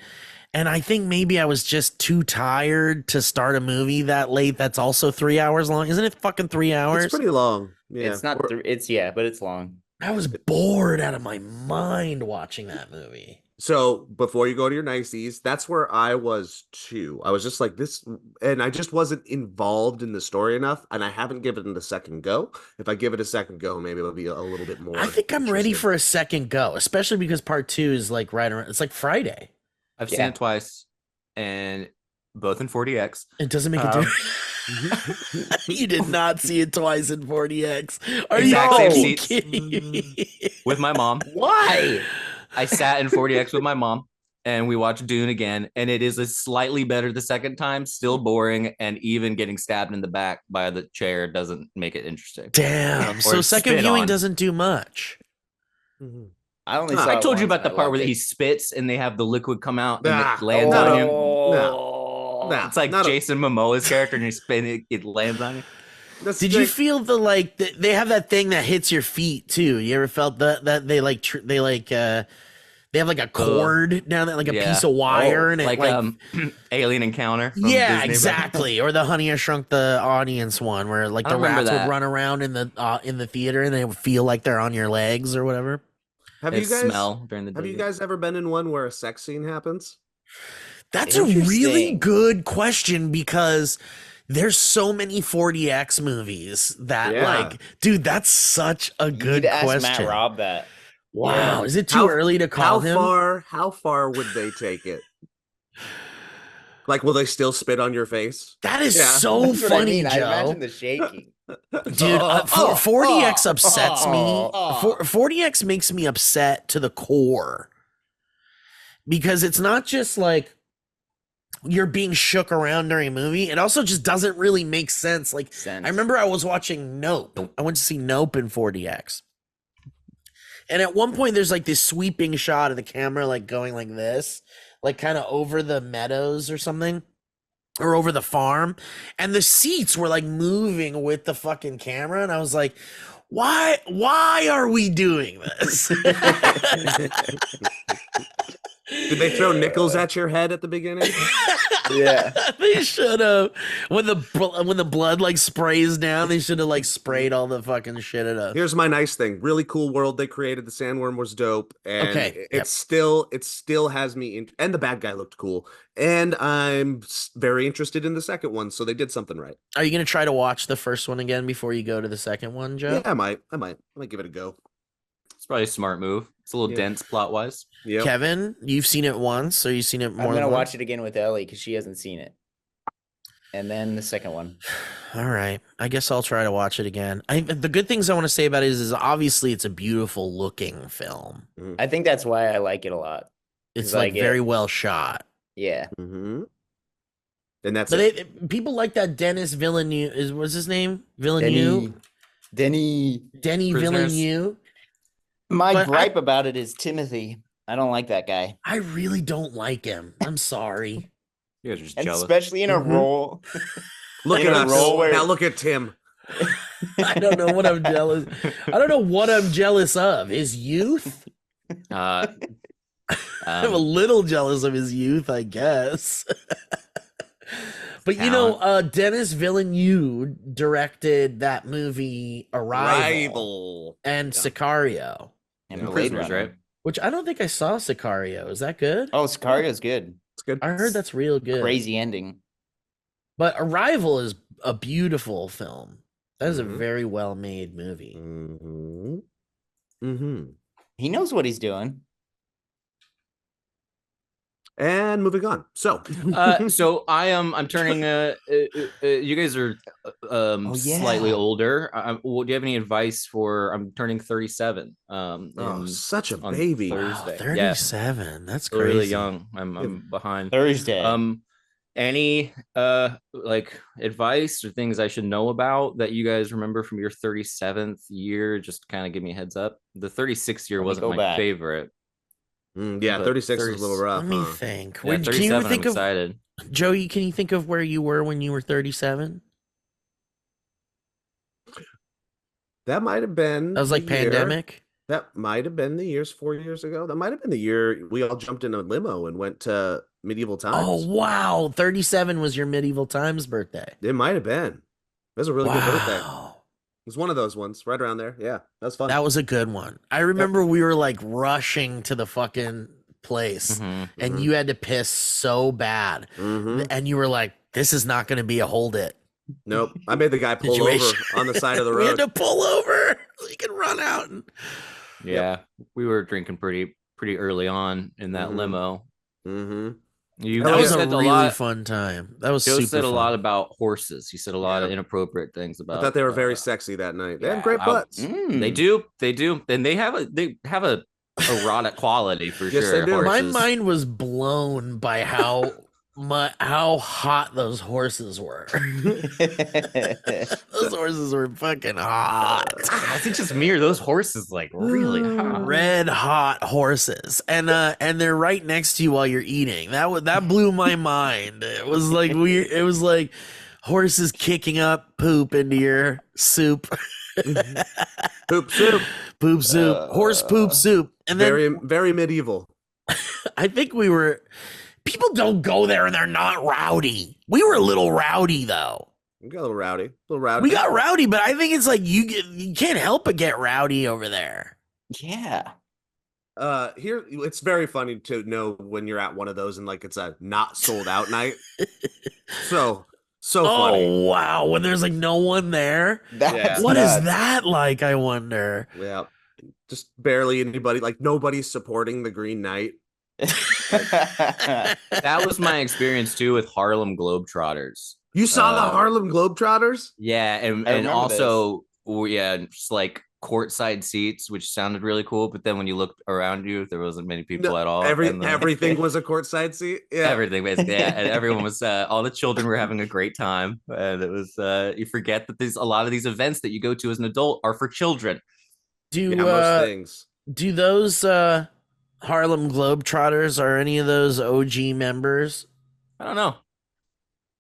[SPEAKER 1] And I think maybe I was just too tired to start a movie that late. That's also 3 hours long. Isn't it fucking 3 hours?
[SPEAKER 2] It's pretty long. Yeah.
[SPEAKER 3] It's not. But it's long.
[SPEAKER 1] I was bored out of my mind watching that movie.
[SPEAKER 2] So before you go to your niceties, that's where I was too. I was just like this, and I just wasn't involved in the story enough, and I haven't given it a second go. If I give it a second go, maybe it'll be a little bit more.
[SPEAKER 1] I think I'm ready for a second go, especially because part 2 is like right around. It's like Friday.
[SPEAKER 5] I've seen it twice, and both in 40X.
[SPEAKER 1] It doesn't make a difference. You did not see it twice in 40X. Are
[SPEAKER 5] Exact
[SPEAKER 1] you
[SPEAKER 5] same
[SPEAKER 1] fucking
[SPEAKER 5] seats.
[SPEAKER 1] kidding me?
[SPEAKER 5] With my mom.
[SPEAKER 3] Why?
[SPEAKER 5] I sat in 40X with my mom, and we watched Dune again, and it is a slightly better the second time, still boring, and even getting stabbed in the back by the chair doesn't make it interesting.
[SPEAKER 1] Damn.
[SPEAKER 5] Or
[SPEAKER 1] So second
[SPEAKER 5] spit
[SPEAKER 1] viewing
[SPEAKER 5] on.
[SPEAKER 1] doesn't do much.
[SPEAKER 3] I only.
[SPEAKER 2] I
[SPEAKER 3] Saw
[SPEAKER 5] I
[SPEAKER 3] it
[SPEAKER 5] told you
[SPEAKER 3] once
[SPEAKER 5] about the
[SPEAKER 3] and I
[SPEAKER 5] part where
[SPEAKER 3] loved
[SPEAKER 5] he
[SPEAKER 3] it.
[SPEAKER 5] spits and they have the liquid come out and
[SPEAKER 2] Nah.
[SPEAKER 5] it lands
[SPEAKER 2] Oh,
[SPEAKER 5] on you.
[SPEAKER 2] No.
[SPEAKER 5] It's like
[SPEAKER 2] Not a-
[SPEAKER 5] Jason Momoa's character and you spin it, it lands on you.
[SPEAKER 2] That's
[SPEAKER 1] Did
[SPEAKER 2] the
[SPEAKER 1] you
[SPEAKER 2] thing.
[SPEAKER 1] feel the like they have that thing that hits your feet too? You ever felt that they like they have like a cord down there, like a
[SPEAKER 5] Yeah.
[SPEAKER 1] piece of wire, and it
[SPEAKER 5] Like Alien Encounter. From
[SPEAKER 1] yeah,
[SPEAKER 5] Disney.
[SPEAKER 1] exactly. Or the Honey I Shrunk the Audience one, where like
[SPEAKER 5] I
[SPEAKER 1] the
[SPEAKER 5] don't remember
[SPEAKER 1] rats would
[SPEAKER 5] that.
[SPEAKER 1] run around in the theater and they would feel like they're on your legs or whatever.
[SPEAKER 2] Have
[SPEAKER 5] They
[SPEAKER 2] you guys
[SPEAKER 5] smell during the
[SPEAKER 2] have
[SPEAKER 5] day.
[SPEAKER 2] you guys ever been in one where a sex scene happens?
[SPEAKER 1] That's a really
[SPEAKER 3] Interesting.
[SPEAKER 1] good question because there's so many 40X movies that
[SPEAKER 2] Yeah.
[SPEAKER 1] like, dude, that's such a
[SPEAKER 3] You
[SPEAKER 1] good
[SPEAKER 3] need to ask
[SPEAKER 1] question.
[SPEAKER 3] Matt Robb that.
[SPEAKER 1] Wow, is it too
[SPEAKER 2] How-
[SPEAKER 1] early to call him?
[SPEAKER 2] How far would they take it? Like, will they still spit on your face?
[SPEAKER 1] That is
[SPEAKER 2] Yeah.
[SPEAKER 1] so
[SPEAKER 3] That's what I
[SPEAKER 1] funny,
[SPEAKER 3] mean. I
[SPEAKER 1] Joe.
[SPEAKER 3] imagine the shaking.
[SPEAKER 1] Dude, 40X upsets me.
[SPEAKER 3] oh.
[SPEAKER 1] 40X makes me upset to the core because it's not just like you're being shook around during a movie. It also just doesn't really make sense. Like, I remember I was watching Nope. I went to see Nope in 40X. And at one point, there's like this sweeping shot of the camera, like going like this, like kind of over the meadows or something, or over the farm. And the seats were like moving with the fucking camera. And I was like, why are we doing this?
[SPEAKER 2] Did they throw nickels at your head at the beginning?
[SPEAKER 3] Yeah.
[SPEAKER 1] They should have. When the blood like sprays down, they should have like sprayed all the fucking shit at us.
[SPEAKER 2] Here's my nice thing. Really cool world they created. The sandworm was dope. And
[SPEAKER 1] Okay,
[SPEAKER 2] it still has me in, and the bad guy looked cool. And I'm very interested in the second one. So they did something right.
[SPEAKER 1] Are you gonna try to watch the first one again before you go to the second one, Joe?
[SPEAKER 2] Yeah, I might give it a go.
[SPEAKER 5] It's probably a smart move. It's a little
[SPEAKER 2] Yeah.
[SPEAKER 5] dense plot wise.
[SPEAKER 2] Yeah.
[SPEAKER 1] Kevin, you've seen it once, or you've seen it more
[SPEAKER 3] I'm
[SPEAKER 1] than
[SPEAKER 3] gonna
[SPEAKER 1] once?
[SPEAKER 3] watch it again with Ellie because she hasn't seen it. And then the second one.
[SPEAKER 1] All right, I guess I'll try to watch it again. The good things I want to say about it is obviously it's a beautiful looking film.
[SPEAKER 3] I think that's why I like it a lot.
[SPEAKER 1] It's
[SPEAKER 3] I
[SPEAKER 1] like
[SPEAKER 3] get-
[SPEAKER 1] very well shot.
[SPEAKER 3] Yeah.
[SPEAKER 2] Mm-hmm. And that's
[SPEAKER 1] But
[SPEAKER 2] it.
[SPEAKER 1] people like that Dennis Villeneuve. What's his name? Villeneuve.
[SPEAKER 3] Denny.
[SPEAKER 1] Denny
[SPEAKER 5] Prisoners.
[SPEAKER 1] Villeneuve.
[SPEAKER 3] My
[SPEAKER 1] But
[SPEAKER 3] gripe about it is Timothy. I don't like that guy.
[SPEAKER 1] I really don't like him. I'm sorry.
[SPEAKER 5] You guys are just
[SPEAKER 3] And
[SPEAKER 5] jealous.
[SPEAKER 3] especially in a
[SPEAKER 2] Mhm.
[SPEAKER 3] role.
[SPEAKER 2] Look
[SPEAKER 3] in
[SPEAKER 2] at
[SPEAKER 3] a
[SPEAKER 2] us.
[SPEAKER 3] role where-
[SPEAKER 2] Now look at Tim.
[SPEAKER 1] I don't know what I'm jealous. I don't know what I'm jealous of. His youth.
[SPEAKER 5] Uh,
[SPEAKER 1] I'm a little jealous of his youth, I guess. But you know, Dennis Villeneuve directed that movie Arrival and
[SPEAKER 2] Yeah.
[SPEAKER 1] Sicario,
[SPEAKER 3] And
[SPEAKER 5] Yeah,
[SPEAKER 3] Blade
[SPEAKER 5] Prisoners,
[SPEAKER 3] Runner.
[SPEAKER 5] right?
[SPEAKER 1] which I don't think I saw Sicario. Is that good?
[SPEAKER 3] Oh, Sicario's good.
[SPEAKER 2] It's good.
[SPEAKER 1] I heard that's real good.
[SPEAKER 3] Crazy ending.
[SPEAKER 1] But Arrival is a beautiful film. That is a
[SPEAKER 2] Mhm.
[SPEAKER 1] very well made movie.
[SPEAKER 2] Mm-hmm. Mm-hmm.
[SPEAKER 3] He knows what he's doing.
[SPEAKER 2] And moving on. So
[SPEAKER 5] So I'm turning. You guys are slightly
[SPEAKER 3] yeah.
[SPEAKER 5] older. Do you have any advice for? I'm turning 37.
[SPEAKER 2] such a
[SPEAKER 5] on
[SPEAKER 2] baby.
[SPEAKER 5] Thursday.
[SPEAKER 1] Wow,
[SPEAKER 5] Yeah.
[SPEAKER 1] 37. That's
[SPEAKER 5] Still
[SPEAKER 1] crazy.
[SPEAKER 5] really young. I'm behind.
[SPEAKER 3] Thursday.
[SPEAKER 5] Any like advice or things I should know about that you guys remember from your 37th year? Just kind of give me a heads up. The 36th year
[SPEAKER 3] Let me
[SPEAKER 5] wasn't
[SPEAKER 3] go
[SPEAKER 5] my
[SPEAKER 3] back.
[SPEAKER 5] favorite.
[SPEAKER 2] Yeah,
[SPEAKER 5] But
[SPEAKER 2] 36 is a little rough.
[SPEAKER 1] Let me
[SPEAKER 2] huh?
[SPEAKER 1] think.
[SPEAKER 5] Yeah,
[SPEAKER 1] Can you
[SPEAKER 5] 37. I'm
[SPEAKER 1] think of
[SPEAKER 5] excited.
[SPEAKER 1] Joey? Can you think of where you were when you were 37?
[SPEAKER 2] That might have been.
[SPEAKER 1] That was like pandemic.
[SPEAKER 2] That might have been the years 4 years ago. That might have been the year we all jumped in a limo and went to medieval times.
[SPEAKER 1] Oh wow, 37 was your medieval times birthday.
[SPEAKER 2] It might have been. It was a really good birthday. It was one of those ones right around there. Yeah, that was fun.
[SPEAKER 1] That was a good one. I remember we were like rushing to the fucking place, and you had to piss so bad, and you were like, "This is not going to be a hold it."
[SPEAKER 2] Nope. I made the guy pull over on the side of the road.
[SPEAKER 1] We had to pull over so he could run out.
[SPEAKER 5] Yeah, we were drinking pretty early on in that limo.
[SPEAKER 1] That was a really fun time. That was
[SPEAKER 5] Joe
[SPEAKER 1] super
[SPEAKER 5] said a
[SPEAKER 1] fun.
[SPEAKER 5] lot about horses. He said a lot of inappropriate things about.
[SPEAKER 2] I thought they were very sexy that night. They had great butts.
[SPEAKER 5] They do, and they have a erotic quality for
[SPEAKER 2] Yes,
[SPEAKER 5] sure.
[SPEAKER 2] they do.
[SPEAKER 1] My mind was blown by how hot those horses were. Those horses were fucking hot.
[SPEAKER 5] I think just me or those horses like really hot.
[SPEAKER 1] Red hot horses, and they're right next to you while you're eating. That blew my mind. It was like weird. It was like horses kicking up poop into your soup.
[SPEAKER 2] Poop soup.
[SPEAKER 1] Poop soup. Horse poop soup. And then
[SPEAKER 2] Very, very medieval.
[SPEAKER 1] I think people don't go there and they're not rowdy. We were a little rowdy though.
[SPEAKER 2] We got a little rowdy.
[SPEAKER 1] We got rowdy, but I think it's like you can't help but get rowdy over there.
[SPEAKER 3] Yeah.
[SPEAKER 2] Here it's very funny to know when you're at one of those and like it's a not sold out night. So funny.
[SPEAKER 1] Oh wow, when there's like no one there.
[SPEAKER 3] That's
[SPEAKER 1] What is
[SPEAKER 3] nuts.
[SPEAKER 1] that like, I wonder?
[SPEAKER 2] Yeah. Just barely anybody, like nobody's supporting the Green Knight.
[SPEAKER 5] That was my experience too with Harlem Globetrotters.
[SPEAKER 2] You saw the Harlem Globetrotters?
[SPEAKER 5] Yeah, and also just like courtside seats, which sounded really cool. But then when you looked around you, there wasn't many people at all.
[SPEAKER 2] Everything was a courtside seat. Yeah,
[SPEAKER 5] everything basically. Yeah, and everyone was. All the children were having a great time, and it was. You forget that there's a lot of these events that you go to as an adult are for children.
[SPEAKER 2] Most things.
[SPEAKER 1] Do those Harlem Globetrotters, are any of those OG members?
[SPEAKER 5] I don't know.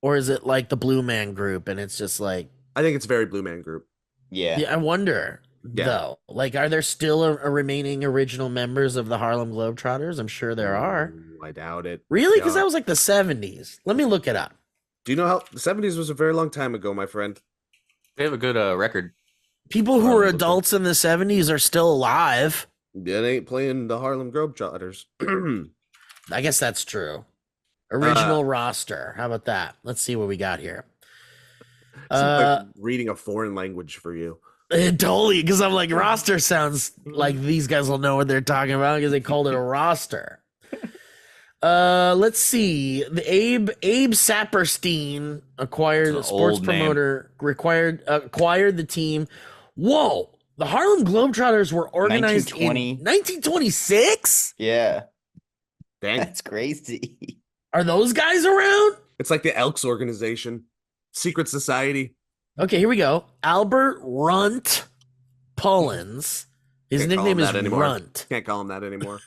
[SPEAKER 1] Or is it like the Blue Man Group and it's just like...
[SPEAKER 2] I think it's very Blue Man Group.
[SPEAKER 3] Yeah.
[SPEAKER 1] I wonder, though. Like, are there still a remaining original members of the Harlem Globetrotters? I'm sure there are.
[SPEAKER 2] I doubt it.
[SPEAKER 1] Really? Because that was like the 70s. Let me look it up.
[SPEAKER 2] Do you know how... The 70s was a very long time ago, my friend.
[SPEAKER 5] They have a good record.
[SPEAKER 1] People who were adults in the 70s are still alive.
[SPEAKER 2] It ain't playing the Harlem Globetrotters.
[SPEAKER 1] I guess that's true. Original roster. How about that? Let's see what we got here.
[SPEAKER 2] Like reading a foreign language for you.
[SPEAKER 1] Totally, because I'm like, roster sounds like these guys will know what they're talking about because they called it a roster. Let's see. The Abe Saperstein acquired sports promoter, acquired the team. Whoa. The Harlem Globetrotters were organized in 1926?
[SPEAKER 3] Yeah.
[SPEAKER 2] Dang.
[SPEAKER 3] That's crazy.
[SPEAKER 1] Are those guys around?
[SPEAKER 2] It's like the Elks organization. Secret society.
[SPEAKER 1] Okay, here we go. Albert Runt Pullins. His nickname is Runt.
[SPEAKER 2] Can't call him that anymore.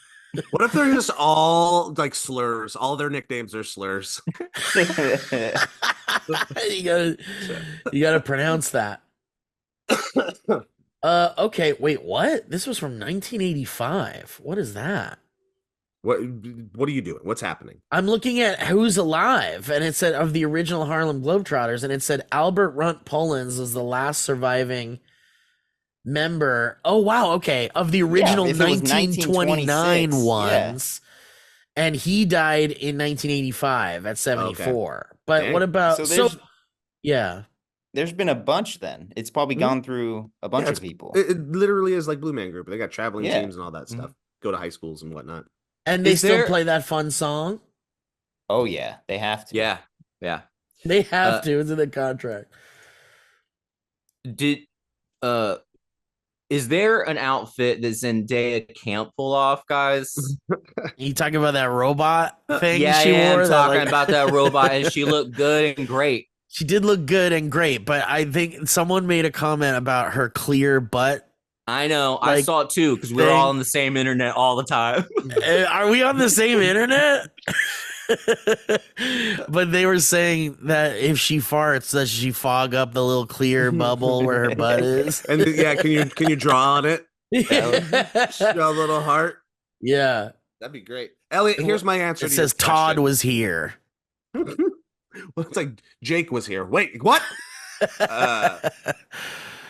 [SPEAKER 2] What if they're just all like slurs? All their nicknames are slurs.
[SPEAKER 1] You gotta pronounce that. Okay, wait, what? This was from 1985. What is that?
[SPEAKER 2] What are you doing? What's happening?
[SPEAKER 1] I'm looking at who's alive, and it said of the original Harlem Globetrotters, and it said Albert Runt Pullins is the last surviving member. Oh wow, okay, of the original 1929 ones, and he died in 1985 at 74. Okay. But dang. What about
[SPEAKER 3] There's been a bunch then. It's probably gone through a bunch of people.
[SPEAKER 2] It literally is like Blue Man Group. They got traveling teams and all that stuff. Go to high schools and whatnot.
[SPEAKER 1] And they still play that fun song?
[SPEAKER 3] Oh, yeah. They have to.
[SPEAKER 5] Yeah.
[SPEAKER 1] They have to. It's in the contract.
[SPEAKER 5] Is there an outfit that Zendaya can't pull off, guys?
[SPEAKER 1] You talking about that robot thing
[SPEAKER 5] she wore? I'm talking about that robot, and she looked good and great.
[SPEAKER 1] She did look good and great, but I think someone made a comment about her clear butt.
[SPEAKER 5] I know. I saw it too because we're all on the same internet all the time.
[SPEAKER 1] Are we on the same internet? But they were saying that if she farts, does she fog up the little clear bubble where her butt is?
[SPEAKER 2] And yeah, can you draw on it?
[SPEAKER 1] Yeah.
[SPEAKER 2] Show a little heart.
[SPEAKER 1] Yeah.
[SPEAKER 2] That'd be great. Elliot, here's my answer.
[SPEAKER 1] It says Todd was here.
[SPEAKER 2] Well, it's like Jake was here. Wait, what?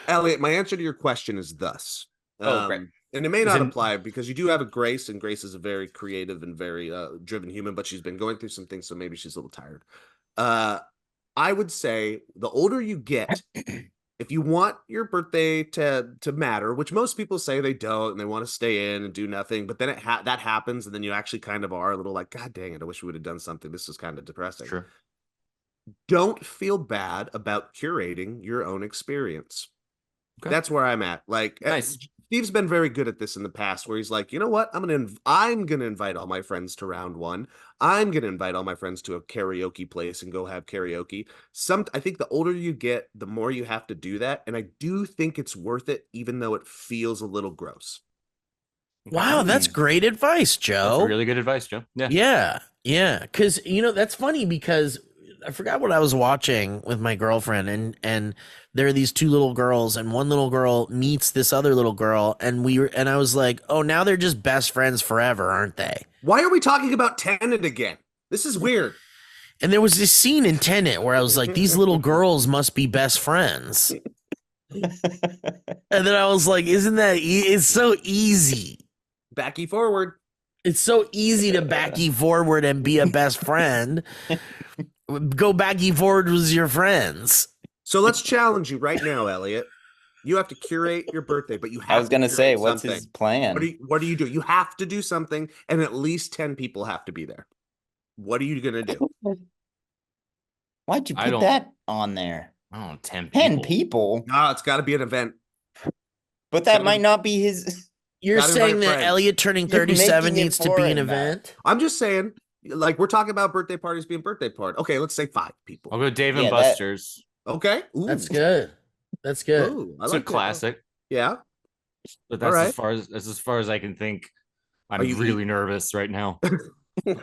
[SPEAKER 2] Elliot, my answer to your question is thus.
[SPEAKER 3] Great.
[SPEAKER 2] And it may not apply because you do have a Grace, and Grace is a very creative and very driven human, but she's been going through some things, so maybe she's a little tired. I would say the older you get, if you want your birthday to matter, which most people say they don't, and they want to stay in and do nothing, but then that happens, and then you actually kind of are a little like, God dang it, I wish we would have done something. This is kind of depressing.
[SPEAKER 5] Sure.
[SPEAKER 2] Don't feel bad about curating your own experience. Okay. That's where I'm at. Like, nice. Steve's been very good at this in the past, where he's like, you know what? I'm gonna invite all my friends to round one. I'm gonna invite all my friends to a karaoke place and go have karaoke. I think the older you get, the more you have to do that, and I do think it's worth it, even though it feels a little gross.
[SPEAKER 1] Wow, that's great advice, Joe.
[SPEAKER 5] That's really good advice, Joe.
[SPEAKER 1] Yeah. Because that's funny because I forgot what I was watching with my girlfriend, and there are these two little girls, and one little girl meets this other little girl, and I was like, oh, now they're just best friends forever, aren't they?
[SPEAKER 2] Why are we talking about Tenet again? This is weird.
[SPEAKER 1] And there was this scene in Tenet where I was like, these little girls must be best friends. And then I was like, isn't that it's so easy.
[SPEAKER 2] Backy forward.
[SPEAKER 1] It's so easy to backy forward and be a best friend. Go backy forward with your friends.
[SPEAKER 2] So let's challenge you right now, Elliot. You have to curate your birthday, but you have
[SPEAKER 3] I was going to say, what's
[SPEAKER 2] something.
[SPEAKER 3] his plan?
[SPEAKER 2] What do you do? You have to do something, and at least 10 people have to be there. What are you going to do?
[SPEAKER 3] Why'd you put that on there?
[SPEAKER 5] Oh, 10 people.
[SPEAKER 3] 10 people?
[SPEAKER 2] No, it's got to be an event.
[SPEAKER 3] But that might not be his...
[SPEAKER 1] You're saying that Elliot turning 37 needs to be an event?
[SPEAKER 2] I'm just saying, like, we're talking about birthday parties being birthday party. Okay, let's say 5 people.
[SPEAKER 5] I'll go Dave and Buster's.
[SPEAKER 2] Okay.
[SPEAKER 1] Ooh. That's good. That's good.
[SPEAKER 2] Ooh,
[SPEAKER 5] it's a classic.
[SPEAKER 2] Yeah.
[SPEAKER 5] But that's as far as I can think. I'm really nervous right now. Am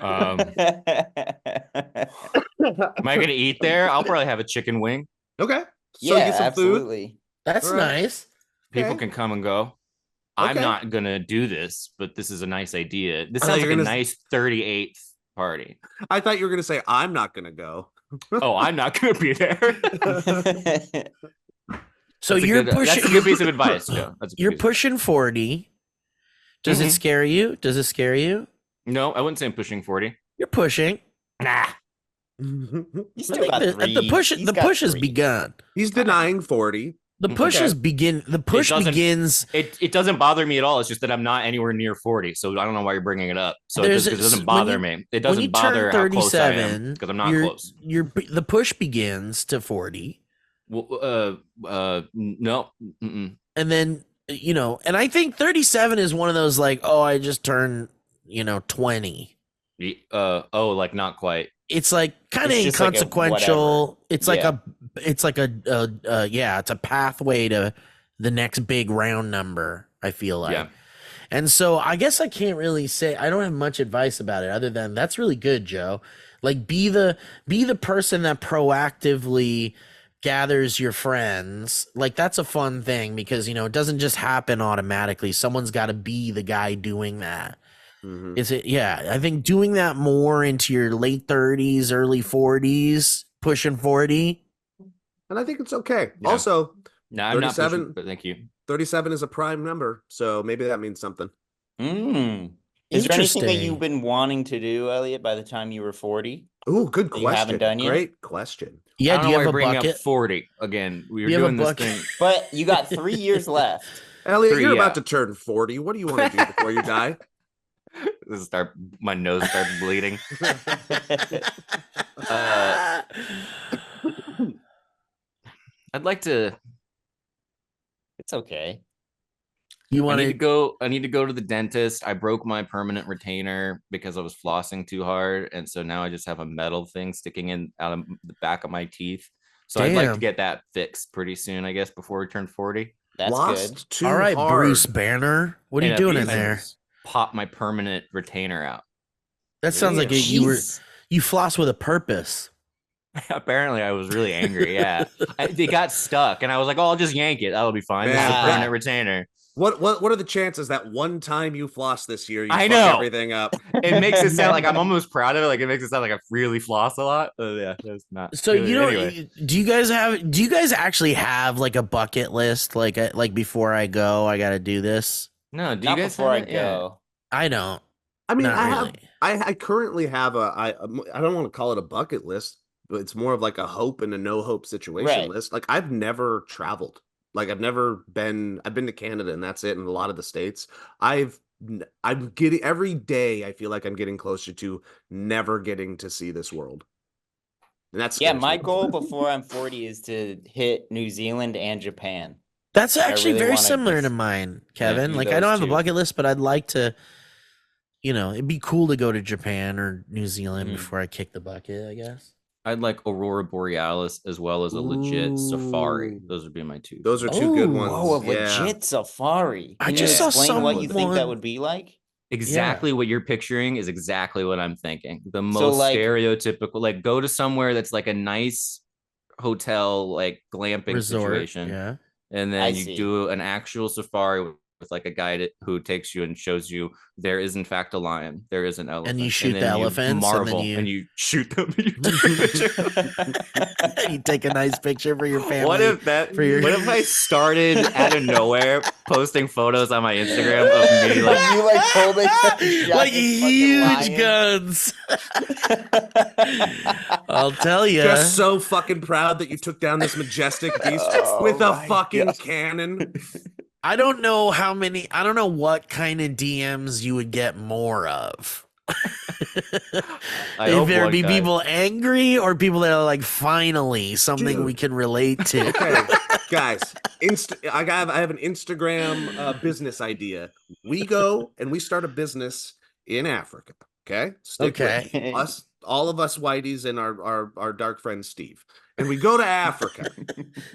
[SPEAKER 5] I gonna eat there? I'll probably have a chicken wing.
[SPEAKER 2] Okay.
[SPEAKER 3] So yeah, get some absolutely.
[SPEAKER 1] Food. That's nice.
[SPEAKER 5] People can come and go. Okay. I'm not gonna do this, but this is a nice idea. This sounds like a nice 38th party.
[SPEAKER 2] I thought you were gonna say I'm not gonna go.
[SPEAKER 5] Oh, I'm not gonna be there.
[SPEAKER 1] So you're pushing.
[SPEAKER 5] That's a good piece of advice, Joe.
[SPEAKER 1] You're pushing 40. Does it scare you? Does it scare you?
[SPEAKER 5] No, I wouldn't say I'm pushing 40.
[SPEAKER 1] You're pushing.
[SPEAKER 5] Nah.
[SPEAKER 3] You still got 3.
[SPEAKER 1] The push has begun.
[SPEAKER 2] He's denying 40.
[SPEAKER 1] The push begins.
[SPEAKER 5] It doesn't bother me at all. It's just that I'm not anywhere near 40, so I don't know why you're bringing it up. So it doesn't bother me. It doesn't bother how close I am because I'm not close.
[SPEAKER 1] The push begins to 40.
[SPEAKER 5] Well, no. Mm-mm.
[SPEAKER 1] And then and I think 37 is one of those like, oh, I just turned 20.
[SPEAKER 5] Like not quite.
[SPEAKER 1] It's like kind of inconsequential. It's like it's a pathway to the next big round number, I feel like. Yeah. And so I guess I can't really say, I don't have much advice about it other than that's really good, Joe. Like be the person that proactively gathers your friends. Like that's a fun thing because, it doesn't just happen automatically. Someone's got to be the guy doing that. Mm-hmm. Is it? Yeah, I think doing that more into your late 30s, early 40s, pushing 40.
[SPEAKER 2] And I think it's okay. Yeah. Also,
[SPEAKER 5] no, I'm not pushing, but thank you.
[SPEAKER 2] 37 is a prime number, so maybe that means something.
[SPEAKER 3] Is there anything that you've been wanting to do, Elliot, by the time you were 40?
[SPEAKER 2] Oh, good question.
[SPEAKER 3] You haven't done yet?
[SPEAKER 2] Great question.
[SPEAKER 1] Yeah, do you have a
[SPEAKER 5] bucket? Up 40 again. We were doing this thing,
[SPEAKER 3] but you got 3 years left.
[SPEAKER 2] Elliot, you're about to turn 40. What do you want to do before you die?
[SPEAKER 5] My nose starts bleeding. I'd like to.
[SPEAKER 3] It's okay.
[SPEAKER 5] I need to go to the dentist. I broke my permanent retainer because I was flossing too hard, and so now I just have a metal thing sticking out of the back of my teeth. So I'd like to get that fixed pretty soon, I guess, before we turn 40.
[SPEAKER 3] That's good.
[SPEAKER 1] All right, hard. Bruce Banner. What are you doing in there?
[SPEAKER 5] Pop my permanent retainer out.
[SPEAKER 1] That sounds like you You floss with a purpose.
[SPEAKER 5] Apparently, I was really angry. Yeah, they got stuck, and I was like, "Oh, I'll just yank it. That'll be fine. This is a permanent retainer."
[SPEAKER 2] What are the chances that one time you floss this year, you
[SPEAKER 5] I
[SPEAKER 2] fuck
[SPEAKER 5] know.
[SPEAKER 2] everything up?
[SPEAKER 5] It makes it sound like I'm almost proud of it. Like it makes it sound like I really floss a lot. Yeah, that's not.
[SPEAKER 1] So
[SPEAKER 5] anyway.
[SPEAKER 1] do you guys actually have like a bucket list? Like before I go, I got to do this.
[SPEAKER 5] No, do
[SPEAKER 3] Not
[SPEAKER 5] you guys
[SPEAKER 3] before I
[SPEAKER 5] have it?
[SPEAKER 3] go.
[SPEAKER 1] I don't.
[SPEAKER 2] I mean,
[SPEAKER 1] Not
[SPEAKER 2] I
[SPEAKER 1] really.
[SPEAKER 2] have, I currently have I don't want to call it a bucket list, but it's more of like a hope and a no hope situation list. Like I've never traveled. Like I've been to Canada and that's it. And a lot of the States I'm getting every day. I feel like I'm getting closer to never getting to see this world. And that's
[SPEAKER 3] my goal before I'm 40 is to hit New Zealand and Japan.
[SPEAKER 1] That's actually
[SPEAKER 3] really
[SPEAKER 1] very
[SPEAKER 3] wanna
[SPEAKER 1] similar to
[SPEAKER 3] just
[SPEAKER 1] mine, Kevin.
[SPEAKER 3] do
[SPEAKER 1] Like I don't
[SPEAKER 3] those
[SPEAKER 1] have a
[SPEAKER 3] two.
[SPEAKER 1] bucket list, but I'd like to, it'd be cool to go to Japan or New Zealand before I kick the bucket, I guess.
[SPEAKER 5] I'd like Aurora Borealis as well as a legit safari.
[SPEAKER 2] Ooh.
[SPEAKER 5] Those would be my two.
[SPEAKER 2] Those are two good
[SPEAKER 1] Oh.
[SPEAKER 2] ones.
[SPEAKER 3] Oh, a
[SPEAKER 2] yeah.
[SPEAKER 3] legit safari.
[SPEAKER 1] I
[SPEAKER 3] Can you
[SPEAKER 1] just saw
[SPEAKER 3] explain what you think that
[SPEAKER 1] someone-
[SPEAKER 3] would be like?
[SPEAKER 5] Exactly what you're picturing is exactly what I'm thinking. The
[SPEAKER 3] So,
[SPEAKER 5] most
[SPEAKER 3] like-
[SPEAKER 5] stereotypical, like go to somewhere that's like a nice hotel, like glamping
[SPEAKER 1] Resort.
[SPEAKER 5] situation,
[SPEAKER 1] Yeah.
[SPEAKER 5] and
[SPEAKER 3] I
[SPEAKER 5] then you
[SPEAKER 3] see.
[SPEAKER 5] do an actual safari with like a guide who takes you and shows you there is in fact a lion, there is an elephant,
[SPEAKER 1] you shoot
[SPEAKER 5] then
[SPEAKER 1] the
[SPEAKER 5] you
[SPEAKER 1] elephants, and then
[SPEAKER 5] marvel,
[SPEAKER 1] you-
[SPEAKER 5] and you shoot them. And you take a picture.
[SPEAKER 1] You take a nice picture for your family.
[SPEAKER 5] What if that?
[SPEAKER 1] for your-
[SPEAKER 5] What if I started out of nowhere posting photos on my Instagram of me like
[SPEAKER 3] you like holding a
[SPEAKER 1] like
[SPEAKER 3] giant
[SPEAKER 1] huge
[SPEAKER 3] fucking lion?
[SPEAKER 1] guns? I'll tell you.
[SPEAKER 2] Just so fucking proud that you took down this majestic beast
[SPEAKER 3] Oh
[SPEAKER 2] with a
[SPEAKER 3] my
[SPEAKER 2] fucking
[SPEAKER 3] God.
[SPEAKER 2] cannon.
[SPEAKER 1] I don't know what kind of DMs you would get more of.
[SPEAKER 5] I
[SPEAKER 1] If
[SPEAKER 5] hope
[SPEAKER 1] there
[SPEAKER 5] one
[SPEAKER 1] be
[SPEAKER 5] guy-
[SPEAKER 1] people angry or people that are like, finally, something
[SPEAKER 2] Dude.
[SPEAKER 1] we can relate to.
[SPEAKER 2] Okay, guys, I have an Instagram business idea. We go and we start a business in Africa. Okay, Stick with
[SPEAKER 1] Okay.
[SPEAKER 2] me. All of us whiteys and our dark friend Steve, and we go to Africa.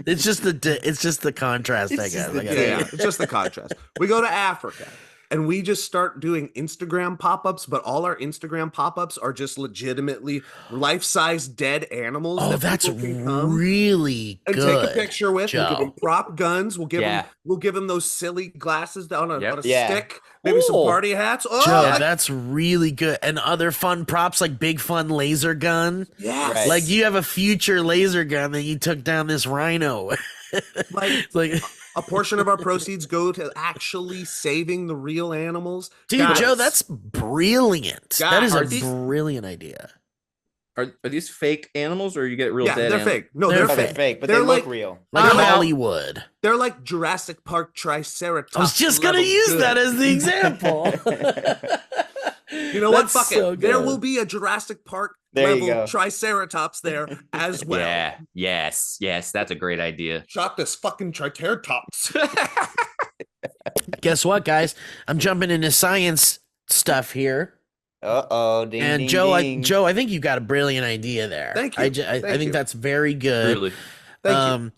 [SPEAKER 1] It's just the contrast, I
[SPEAKER 3] It's
[SPEAKER 1] guess.
[SPEAKER 3] just the
[SPEAKER 1] I guess.
[SPEAKER 2] Yeah, it's just the contrast. We go to Africa and we just start doing Instagram pop-ups, but all our Instagram pop-ups are just legitimately life-size dead animals.
[SPEAKER 1] Oh,
[SPEAKER 2] that
[SPEAKER 1] that's
[SPEAKER 2] people can come
[SPEAKER 1] really
[SPEAKER 2] and
[SPEAKER 1] good.
[SPEAKER 2] take a picture with. We'll give
[SPEAKER 1] Joe.
[SPEAKER 2] them prop guns. We'll give
[SPEAKER 5] Yeah.
[SPEAKER 2] them those silly glasses on a
[SPEAKER 3] Yeah.
[SPEAKER 2] stick. Maybe some
[SPEAKER 3] Cool.
[SPEAKER 2] party hats. Oh,
[SPEAKER 1] Joe, that's really good. And other fun props like big fun laser gun.
[SPEAKER 2] yes.
[SPEAKER 3] Right.
[SPEAKER 1] Like you have a future laser gun that you took down this rhino.
[SPEAKER 2] Like
[SPEAKER 1] It's like,
[SPEAKER 2] a portion of our proceeds go to actually saving the real animals.
[SPEAKER 1] dude,
[SPEAKER 2] Guys,
[SPEAKER 1] Joe, that's brilliant. That is
[SPEAKER 2] Guys,
[SPEAKER 1] a
[SPEAKER 2] are these-
[SPEAKER 1] brilliant idea.
[SPEAKER 5] Are these fake animals or you get real
[SPEAKER 2] yeah,
[SPEAKER 5] dead
[SPEAKER 2] they're
[SPEAKER 5] animals?
[SPEAKER 2] fake. No,
[SPEAKER 1] They're
[SPEAKER 3] Oh,
[SPEAKER 2] they're
[SPEAKER 3] they're
[SPEAKER 2] fake.
[SPEAKER 3] fake, but
[SPEAKER 2] They're
[SPEAKER 3] they
[SPEAKER 2] like-
[SPEAKER 3] look real.
[SPEAKER 1] Like
[SPEAKER 2] Uh-huh.
[SPEAKER 1] Hollywood.
[SPEAKER 2] They're like Jurassic Park Triceratops.
[SPEAKER 1] I was just gonna
[SPEAKER 2] level
[SPEAKER 1] use
[SPEAKER 2] good.
[SPEAKER 1] that as the example.
[SPEAKER 2] You know what?
[SPEAKER 1] That's
[SPEAKER 2] Fuck
[SPEAKER 1] so
[SPEAKER 2] it. There
[SPEAKER 1] good.
[SPEAKER 2] will be a Jurassic Park
[SPEAKER 3] There you
[SPEAKER 2] level
[SPEAKER 3] go.
[SPEAKER 2] Triceratops there as well.
[SPEAKER 5] Yeah. Yes. That's a great idea.
[SPEAKER 2] Shot this fucking Triceratops.
[SPEAKER 1] Guess what, guys? I'm jumping into science stuff here.
[SPEAKER 3] Uh-oh, ding,
[SPEAKER 1] And
[SPEAKER 3] ding,
[SPEAKER 1] Joe,
[SPEAKER 3] ding.
[SPEAKER 1] Joe, I think you got a brilliant idea there.
[SPEAKER 2] Thank you.
[SPEAKER 1] I
[SPEAKER 2] Thank
[SPEAKER 1] think
[SPEAKER 2] you.
[SPEAKER 1] that's very good.
[SPEAKER 5] Really.
[SPEAKER 2] Thank you.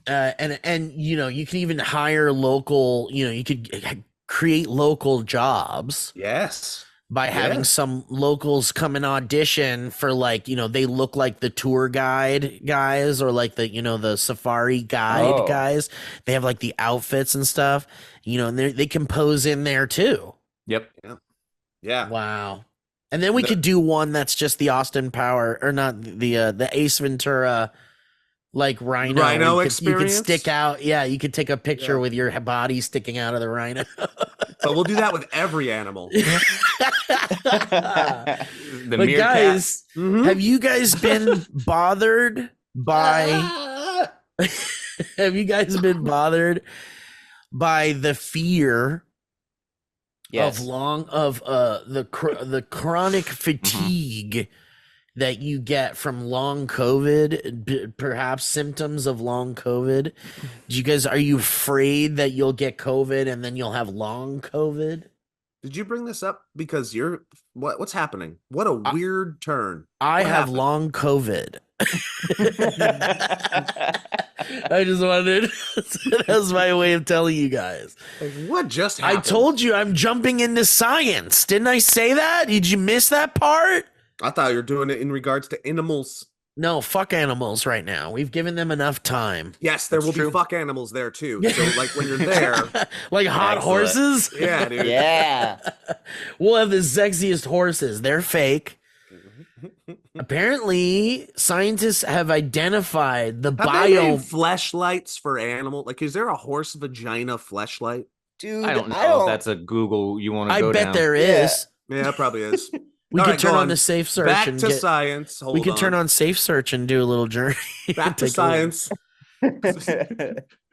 [SPEAKER 1] And you can even hire local. You could create local jobs
[SPEAKER 2] Yes.
[SPEAKER 1] by having
[SPEAKER 2] Yeah.
[SPEAKER 1] some locals come and audition for they look like the tour guide guys or like the safari guide
[SPEAKER 3] Oh.
[SPEAKER 1] guys. They have like the outfits and stuff. And they can pose in there too.
[SPEAKER 5] Yep.
[SPEAKER 2] Yeah.
[SPEAKER 1] Wow. And then we could do one that's just the Austin Power or not the Ace Ventura like rhino.
[SPEAKER 2] Rhino
[SPEAKER 1] you could
[SPEAKER 2] experience?
[SPEAKER 1] stick out. Yeah, you could take a picture
[SPEAKER 2] Yeah.
[SPEAKER 1] with your body sticking out of the rhino.
[SPEAKER 2] But we'll do that with every animal.
[SPEAKER 5] The
[SPEAKER 1] But
[SPEAKER 5] meerkat.
[SPEAKER 1] guys,
[SPEAKER 2] Mhm.
[SPEAKER 1] have you guys been bothered by have you guys been bothered by the fear
[SPEAKER 3] Yes.
[SPEAKER 1] of the chronic fatigue that you get from long COVID, perhaps symptoms of long COVID? Are you afraid that you'll get COVID and then you'll have long COVID?
[SPEAKER 2] Did you bring this up because what's happening? What a weird turn.
[SPEAKER 1] I
[SPEAKER 2] What
[SPEAKER 1] have
[SPEAKER 2] happened?
[SPEAKER 1] long COVID. I just wanted that's my way of telling you guys.
[SPEAKER 2] Like, what just
[SPEAKER 1] I
[SPEAKER 2] happened?
[SPEAKER 1] told you I'm jumping into science. Didn't I say that? Did you miss that part?
[SPEAKER 2] I thought you were doing it in regards to animals.
[SPEAKER 1] No, fuck animals right now. We've given them enough time.
[SPEAKER 2] Yes, there will be fuck animals there too. So like when you're there,
[SPEAKER 1] like hot horses.
[SPEAKER 2] Yeah, dude.
[SPEAKER 3] Yeah.
[SPEAKER 1] We'll have the sexiest horses. They're fake. Apparently, scientists have identified the biome
[SPEAKER 2] fleshlights for animal. Like, is there a horse vagina fleshlight?
[SPEAKER 3] Dude,
[SPEAKER 5] I don't know if that's a Google you want to go down.
[SPEAKER 1] I bet there is.
[SPEAKER 2] Yeah, it probably is.
[SPEAKER 1] We
[SPEAKER 2] All
[SPEAKER 1] can
[SPEAKER 2] right,
[SPEAKER 1] turn
[SPEAKER 2] go
[SPEAKER 1] on the safe search.
[SPEAKER 2] Back
[SPEAKER 1] and
[SPEAKER 2] to
[SPEAKER 1] get,
[SPEAKER 2] science. Hold
[SPEAKER 1] we can
[SPEAKER 2] on.
[SPEAKER 1] turn on safe search and do a little journey.
[SPEAKER 2] Back to science.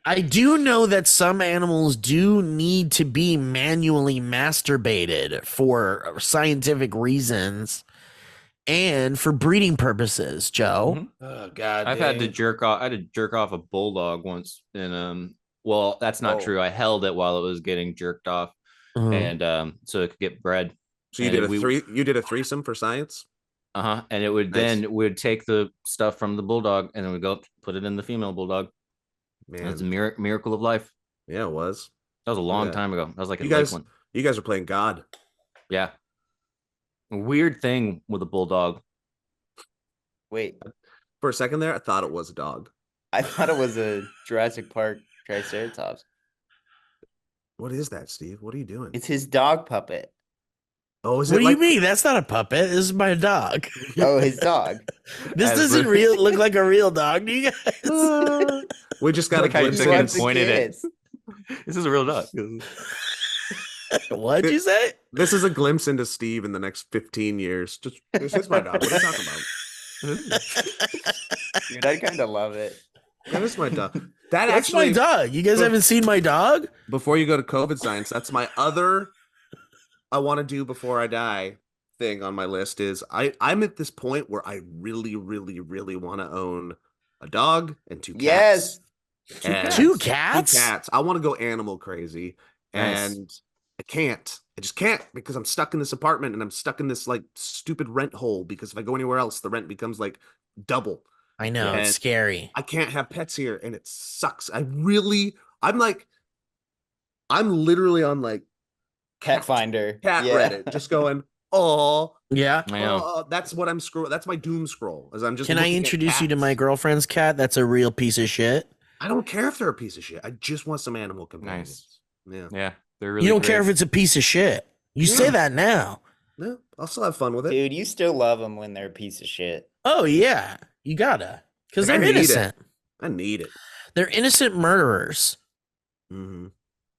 [SPEAKER 1] I do know that some animals do need to be manually masturbated for scientific reasons and for breeding purposes, Joe.
[SPEAKER 5] Mm-hmm.
[SPEAKER 2] Oh God.
[SPEAKER 5] I've had to jerk off. I had to jerk off a bulldog once, and well, that's not true. I held it while it was getting jerked off, and so it could get bred.
[SPEAKER 2] So you did a threesome for science?
[SPEAKER 5] And it would then would take the stuff from the bulldog and then we'd go put it in the female bulldog. Man, it's a miracle of life.
[SPEAKER 2] Yeah, it was.
[SPEAKER 5] That was a long time ago. That was like
[SPEAKER 2] you guys are playing God.
[SPEAKER 5] Yeah. A weird thing with a bulldog.
[SPEAKER 3] Wait.
[SPEAKER 2] For a second there, I thought it was a dog.
[SPEAKER 3] I thought it was a Jurassic Park Triceratops.
[SPEAKER 2] What is that, Steve? What are you doing?
[SPEAKER 3] It's his dog puppet.
[SPEAKER 2] Oh, is
[SPEAKER 1] what
[SPEAKER 2] it?
[SPEAKER 1] What do you mean? That's not a puppet. This is my dog.
[SPEAKER 3] Oh, his dog.
[SPEAKER 1] This doesn't look like a real dog, do you guys?
[SPEAKER 2] We just got to
[SPEAKER 5] pointed it. This is a real dog.
[SPEAKER 1] What'd you say?
[SPEAKER 2] This is a glimpse into Steve in the next 15 years. This is my dog. What are you talking about?
[SPEAKER 3] Dude, I kind of love it.
[SPEAKER 2] That is my dog.
[SPEAKER 1] That's my dog. You guys haven't seen my dog?
[SPEAKER 2] Before you go to COVID science, that's my other I want to do before I die thing on my list is I'm at this point where I really, really, really want to own a dog and 2 cats.
[SPEAKER 3] Yes.
[SPEAKER 1] Two cats?
[SPEAKER 2] 2 cats. I want to go animal crazy. Nice. And I can't. I just can't because I'm stuck in this apartment and I'm stuck in this like stupid rent hole because if I go anywhere else, the rent becomes like double.
[SPEAKER 1] I know. It's scary.
[SPEAKER 2] I can't have pets here and it sucks. I'm literally on like
[SPEAKER 3] Cat Finder.
[SPEAKER 2] Cat Reddit. Just going, oh.
[SPEAKER 1] Yeah.
[SPEAKER 2] That's what I'm scrolling. That's my doom scroll. As I'm just.
[SPEAKER 1] Can I introduce you to my girlfriend's cat? That's a real piece of shit.
[SPEAKER 2] I don't care if they're a piece of shit. I just want some animal companions. Nice.
[SPEAKER 5] Yeah. They're really
[SPEAKER 1] You don't care if it's a piece of shit. You say that now.
[SPEAKER 2] No, I'll still have fun with it.
[SPEAKER 3] Dude, you still love them when they're a piece of shit.
[SPEAKER 1] Oh, yeah. You gotta. Because they're innocent.
[SPEAKER 2] I need it.
[SPEAKER 1] They're innocent murderers.
[SPEAKER 2] Mm-hmm.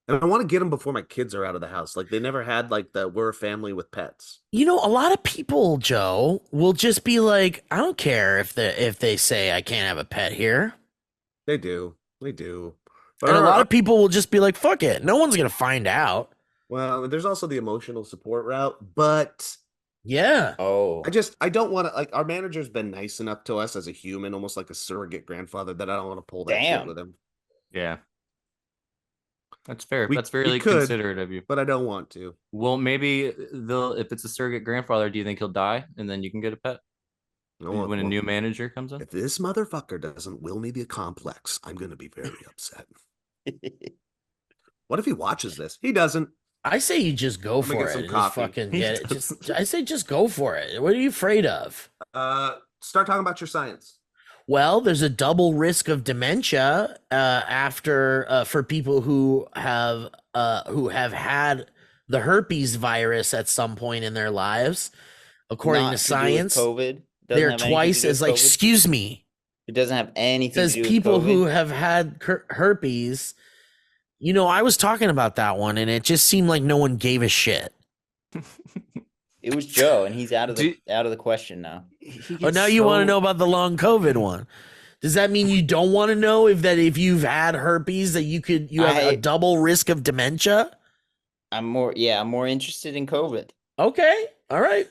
[SPEAKER 2] And I want to get them before my kids are out of the house. Like they never had like we're a family with pets.
[SPEAKER 1] You know, a lot of people, Joe, will just be like, I don't care if they say I can't have a pet here.
[SPEAKER 2] They do. But
[SPEAKER 1] and a lot of people will just be like, fuck it. No one's going to find out.
[SPEAKER 2] Well, there's also the emotional support route, but
[SPEAKER 1] yeah.
[SPEAKER 3] Oh.
[SPEAKER 2] I don't want to like our manager's been nice enough to us as a human, almost like a surrogate grandfather that I don't want to pull that shit with him.
[SPEAKER 5] Yeah. That's fair. That's very considerate of you.
[SPEAKER 2] But I don't want to.
[SPEAKER 5] Well, maybe if it's a surrogate grandfather, do you think he'll die and then you can get a pet? When a new manager comes in?
[SPEAKER 2] If this motherfucker doesn't will me the complex, I'm going to be very upset. What if he watches this? He doesn't.
[SPEAKER 1] I say you just go for it. Just fucking get it. I say just go for it. What are you afraid of?
[SPEAKER 2] Start talking about your science.
[SPEAKER 1] Well, there's a double risk of dementia for people who have had the herpes virus at some point in their lives. According to science,
[SPEAKER 3] COVID.
[SPEAKER 1] They're twice as like. Excuse me.
[SPEAKER 3] It doesn't have anything.
[SPEAKER 1] It says people who have had herpes. You know, I was talking about that one, and it just seemed like no one gave a shit.
[SPEAKER 3] It was Joe, and he's out of the question now.
[SPEAKER 1] Oh, now you want to know about the long COVID one? Does that mean you don't want to know if you've had herpes that you have a double risk of dementia?
[SPEAKER 3] I'm more interested in COVID.
[SPEAKER 1] Okay, all right.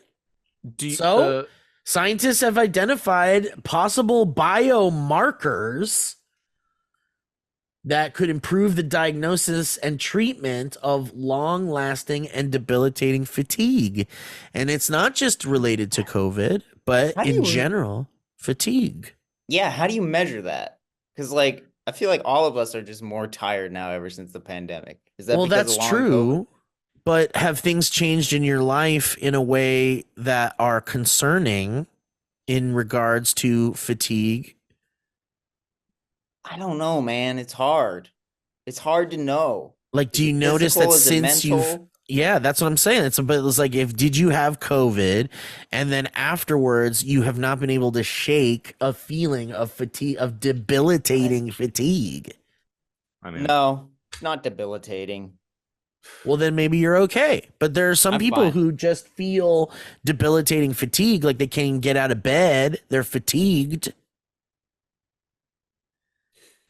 [SPEAKER 1] Scientists have identified possible biomarkers that could improve the diagnosis and treatment of long-lasting and debilitating fatigue. And it's not just related to COVID, but in general, fatigue.
[SPEAKER 3] Yeah, how do you measure that? Because, like, I feel like all of us are just more tired now ever since the pandemic. Is that
[SPEAKER 1] that's true, but have things changed in your life in a way that are concerning in regards to fatigue?
[SPEAKER 3] I don't know, man. It's hard. It's hard to know.
[SPEAKER 1] Like, do
[SPEAKER 3] Is
[SPEAKER 1] you
[SPEAKER 3] it
[SPEAKER 1] notice that
[SPEAKER 3] physical? Is it
[SPEAKER 1] since you've,
[SPEAKER 3] mental?
[SPEAKER 1] yeah, that's what I'm saying. It was like, did you have COVID and then afterwards you have not been able to shake a feeling of fatigue, of debilitating fatigue?
[SPEAKER 5] I mean,
[SPEAKER 3] No, it's not debilitating.
[SPEAKER 1] Well, then maybe you're okay. But there are some
[SPEAKER 3] I'm
[SPEAKER 1] people
[SPEAKER 3] fine.
[SPEAKER 1] who just feel debilitating fatigue, like they can't even get out of bed. They're fatigued.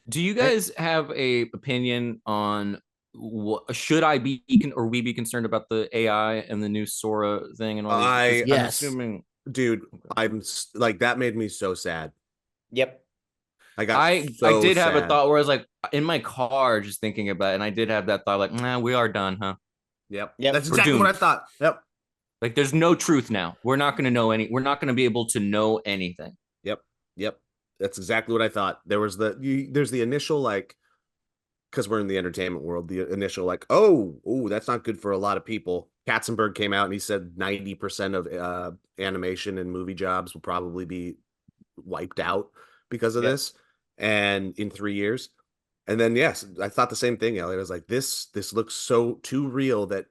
[SPEAKER 5] do you guys have a opinion on what should I be or we be concerned about the AI and the new Sora thing and all these?
[SPEAKER 2] I'm
[SPEAKER 1] Yes.
[SPEAKER 2] assuming, dude, like, that made me so sad.
[SPEAKER 3] Yep.
[SPEAKER 5] I did have a thought where I was like in my car just thinking about it, and I did have that thought like, nah, we are done, huh?
[SPEAKER 2] Yep.
[SPEAKER 3] Yep.
[SPEAKER 2] That's
[SPEAKER 5] We're
[SPEAKER 2] exactly what I
[SPEAKER 5] doomed.
[SPEAKER 2] thought. Yep.
[SPEAKER 5] Like there's no truth now. We're not going to know we're not going to be able to know anything.
[SPEAKER 2] Yep. That's exactly what I thought. There's the initial, like, because we're in the entertainment world, the initial like, oh, that's not good for a lot of people. Katzenberg came out and he said 90% of animation and movie jobs will probably be wiped out because of this, and in 3 years. And then yes, I thought the same thing, Elliot. I was like, this looks so too real that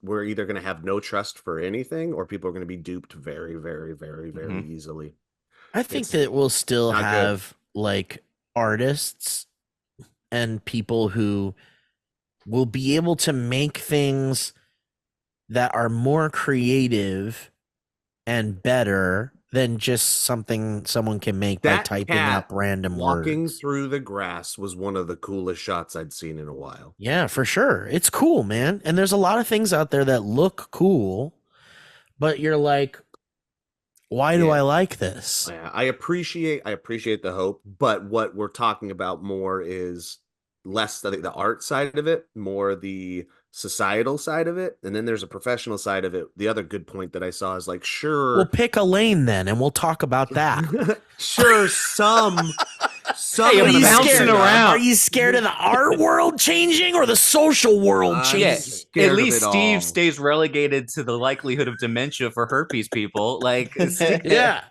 [SPEAKER 2] we're either going to have no trust for anything, or people are going to be duped very, very, very, very easily.
[SPEAKER 1] I think
[SPEAKER 2] It's
[SPEAKER 1] that we'll still
[SPEAKER 2] not good.
[SPEAKER 1] have like artists and people who will be able to make things that are more creative and better than just something someone can make by
[SPEAKER 2] That
[SPEAKER 1] typing
[SPEAKER 2] cat
[SPEAKER 1] up random
[SPEAKER 2] walking
[SPEAKER 1] words.
[SPEAKER 2] through the grass was one of the coolest shots I'd seen in a while.
[SPEAKER 1] Yeah, for sure. It's cool, man. And there's a lot of things out there that look cool, but you're like, why do I like this?
[SPEAKER 2] Yeah, I appreciate the hope, but what we're talking about more is less the art side of it, more the societal side of it, and then there's a professional side of it. The other good point that I saw is like, sure,
[SPEAKER 1] We'll pick a lane then, and we'll talk about that.
[SPEAKER 2] sure, some
[SPEAKER 5] Hey,
[SPEAKER 1] Are
[SPEAKER 5] I'm
[SPEAKER 1] you
[SPEAKER 5] bouncing
[SPEAKER 1] scared?
[SPEAKER 5] around.
[SPEAKER 1] Are you scared of the art world changing or the social world
[SPEAKER 2] I'm
[SPEAKER 1] changing?
[SPEAKER 5] Yeah,
[SPEAKER 2] scared
[SPEAKER 5] at
[SPEAKER 2] of
[SPEAKER 5] least
[SPEAKER 2] it all.
[SPEAKER 5] Steve stays relegated to the likelihood of dementia for herpes people. Like,
[SPEAKER 1] Yeah.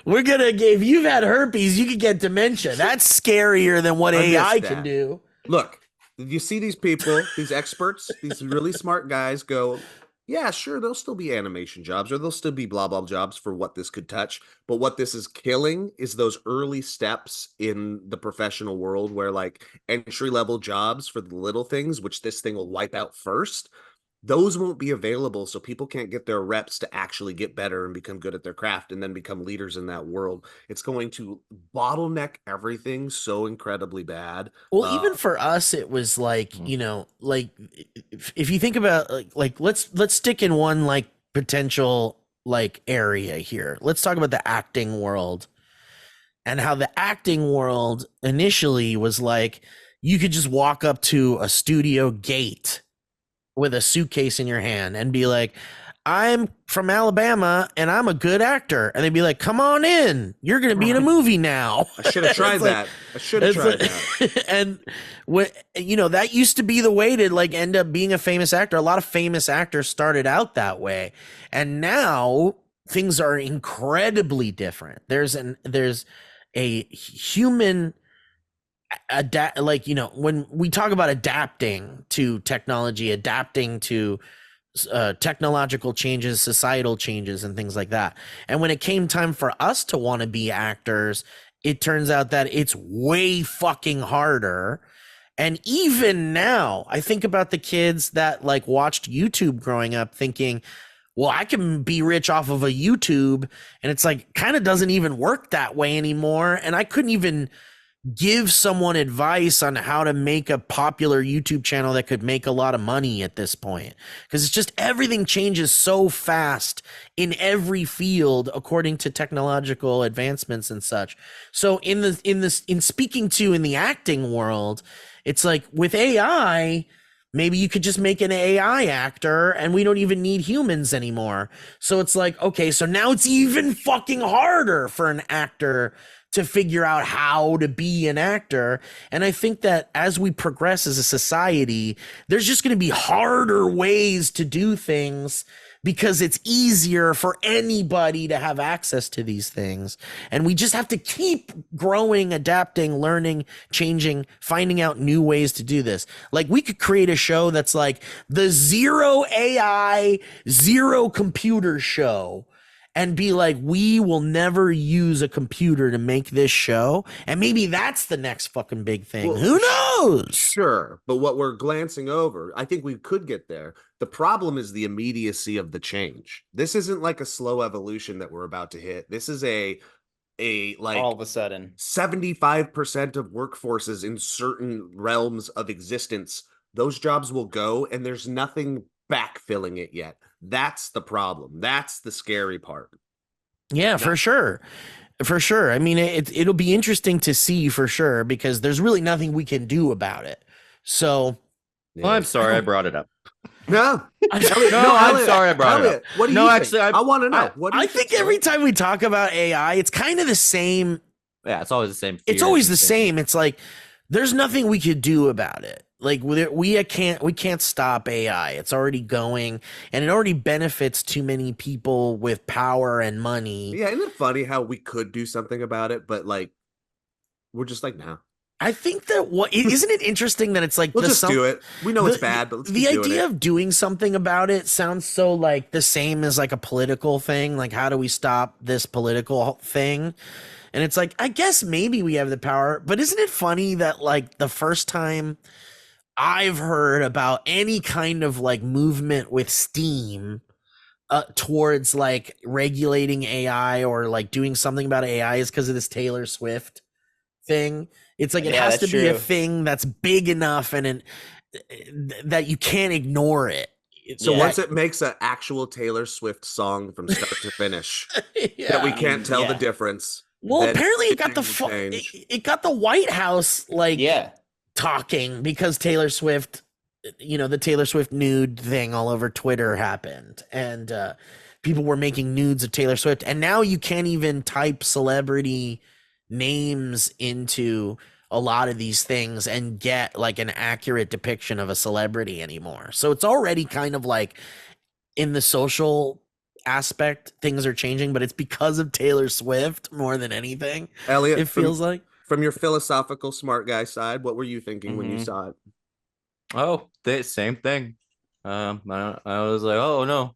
[SPEAKER 1] We're gonna if you've had herpes, you could get dementia. That's scarier than what AI can
[SPEAKER 2] Understand.
[SPEAKER 1] do.
[SPEAKER 2] Look, you see these people, these experts, these really smart guys go, yeah, sure, there'll still be animation jobs, or there'll still be blah, blah jobs for what this could touch. But what this is killing is those early steps in the professional world where, like, entry-level jobs for the little things, which this thing will wipe out first, those won't be available, so people can't get their reps to actually get better and become good at their craft and then become leaders in that world. It's going to bottleneck everything so incredibly bad.
[SPEAKER 1] Well, even for us, it was like, like if you think about like let's stick in one like potential like area here. Let's talk about the acting world and how the acting world initially was like you could just walk up to a studio gate with a suitcase in your hand and be like, I'm from Alabama and I'm a good actor. And they'd be like, come on in. You're going to be in a movie now.
[SPEAKER 2] I should have tried that. I should have tried that.
[SPEAKER 1] And when, that used to be the way to like end up being a famous actor. A lot of famous actors started out that way. And now things are incredibly different. There's a human when we talk about adapting to technology, adapting to technological changes, societal changes, and things like that. And when it came time for us to want to be actors, it turns out that it's way fucking harder. And even now, I think about the kids that like watched YouTube growing up thinking, well, I can be rich off of a YouTube. And it's like, kind of doesn't even work that way anymore. And I couldn't even give someone advice on how to make a popular YouTube channel that could make a lot of money at this point. Because it's just everything changes so fast in every field according to technological advancements and such. So in speaking to in the acting world, it's like with AI, maybe you could just make an AI actor and we don't even need humans anymore. So it's like, okay, so now it's even fucking harder for an actor to figure out how to be an actor. And I think that as we progress as a society, there's just going to be harder ways to do things because it's easier for anybody to have access to these things. And we just have to keep growing, adapting, learning, changing, finding out new ways to do this. Like we could create a show that's like the zero AI, zero computer show and be like, we will never use a computer to make this show. And maybe that's the next fucking big thing. Well, who knows?
[SPEAKER 2] Sure. But what we're glancing over, I think we could get there. The problem is the immediacy of the change. This isn't like a slow evolution that we're about to hit. This is a like
[SPEAKER 3] all of a sudden
[SPEAKER 2] 75% of workforces in certain realms of existence, those jobs will go and there's nothing backfilling it yet. That's the problem. That's the scary part.
[SPEAKER 1] Yeah, for sure. For sure. I mean, it'll be interesting to see for sure because there's really nothing we can do about it. So,
[SPEAKER 5] well, I'm sorry I brought it up.
[SPEAKER 2] No,
[SPEAKER 5] I'm sorry I brought it up.
[SPEAKER 2] What do you think? Actually, I want to know. What do you
[SPEAKER 1] I think every time we talk about AI, it's kind of the same.
[SPEAKER 5] Yeah, it's always the same.
[SPEAKER 1] It's always the same. It's like there's nothing we could do about it. Like we can't stop AI. It's already going, and it already benefits too many people with power and money.
[SPEAKER 2] Yeah, isn't it funny how we could do something about it, but like we're just like, nah.
[SPEAKER 1] I think that isn't it interesting that it's like
[SPEAKER 2] we'll just do it. We know it's bad, but let's
[SPEAKER 1] the idea of doing something about it sounds so like the same as like a political thing. Like, how do we stop this political thing? And it's like, I guess maybe we have the power, but isn't it funny that like the first time I've heard about any kind of like movement with Steam towards like regulating AI or like doing something about AI is because of this Taylor Swift thing. It's like it has to be a thing that's big enough and that you can't ignore it.
[SPEAKER 2] So once it makes an actual Taylor Swift song from start to finish, that we can't tell the difference.
[SPEAKER 1] Well, apparently it got it got the White House like talking because Taylor Swift, the Taylor Swift nude thing all over Twitter happened, and people were making nudes of Taylor Swift, and now you can't even type celebrity names into a lot of these things and get like an accurate depiction of a celebrity anymore. So it's already kind of like in the social aspect things are changing, but it's because of Taylor Swift more than anything.
[SPEAKER 2] Elliot,
[SPEAKER 1] it feels like
[SPEAKER 2] from your philosophical smart guy side, what were you thinking when you saw it?
[SPEAKER 5] Oh, the same thing. I was like, oh no,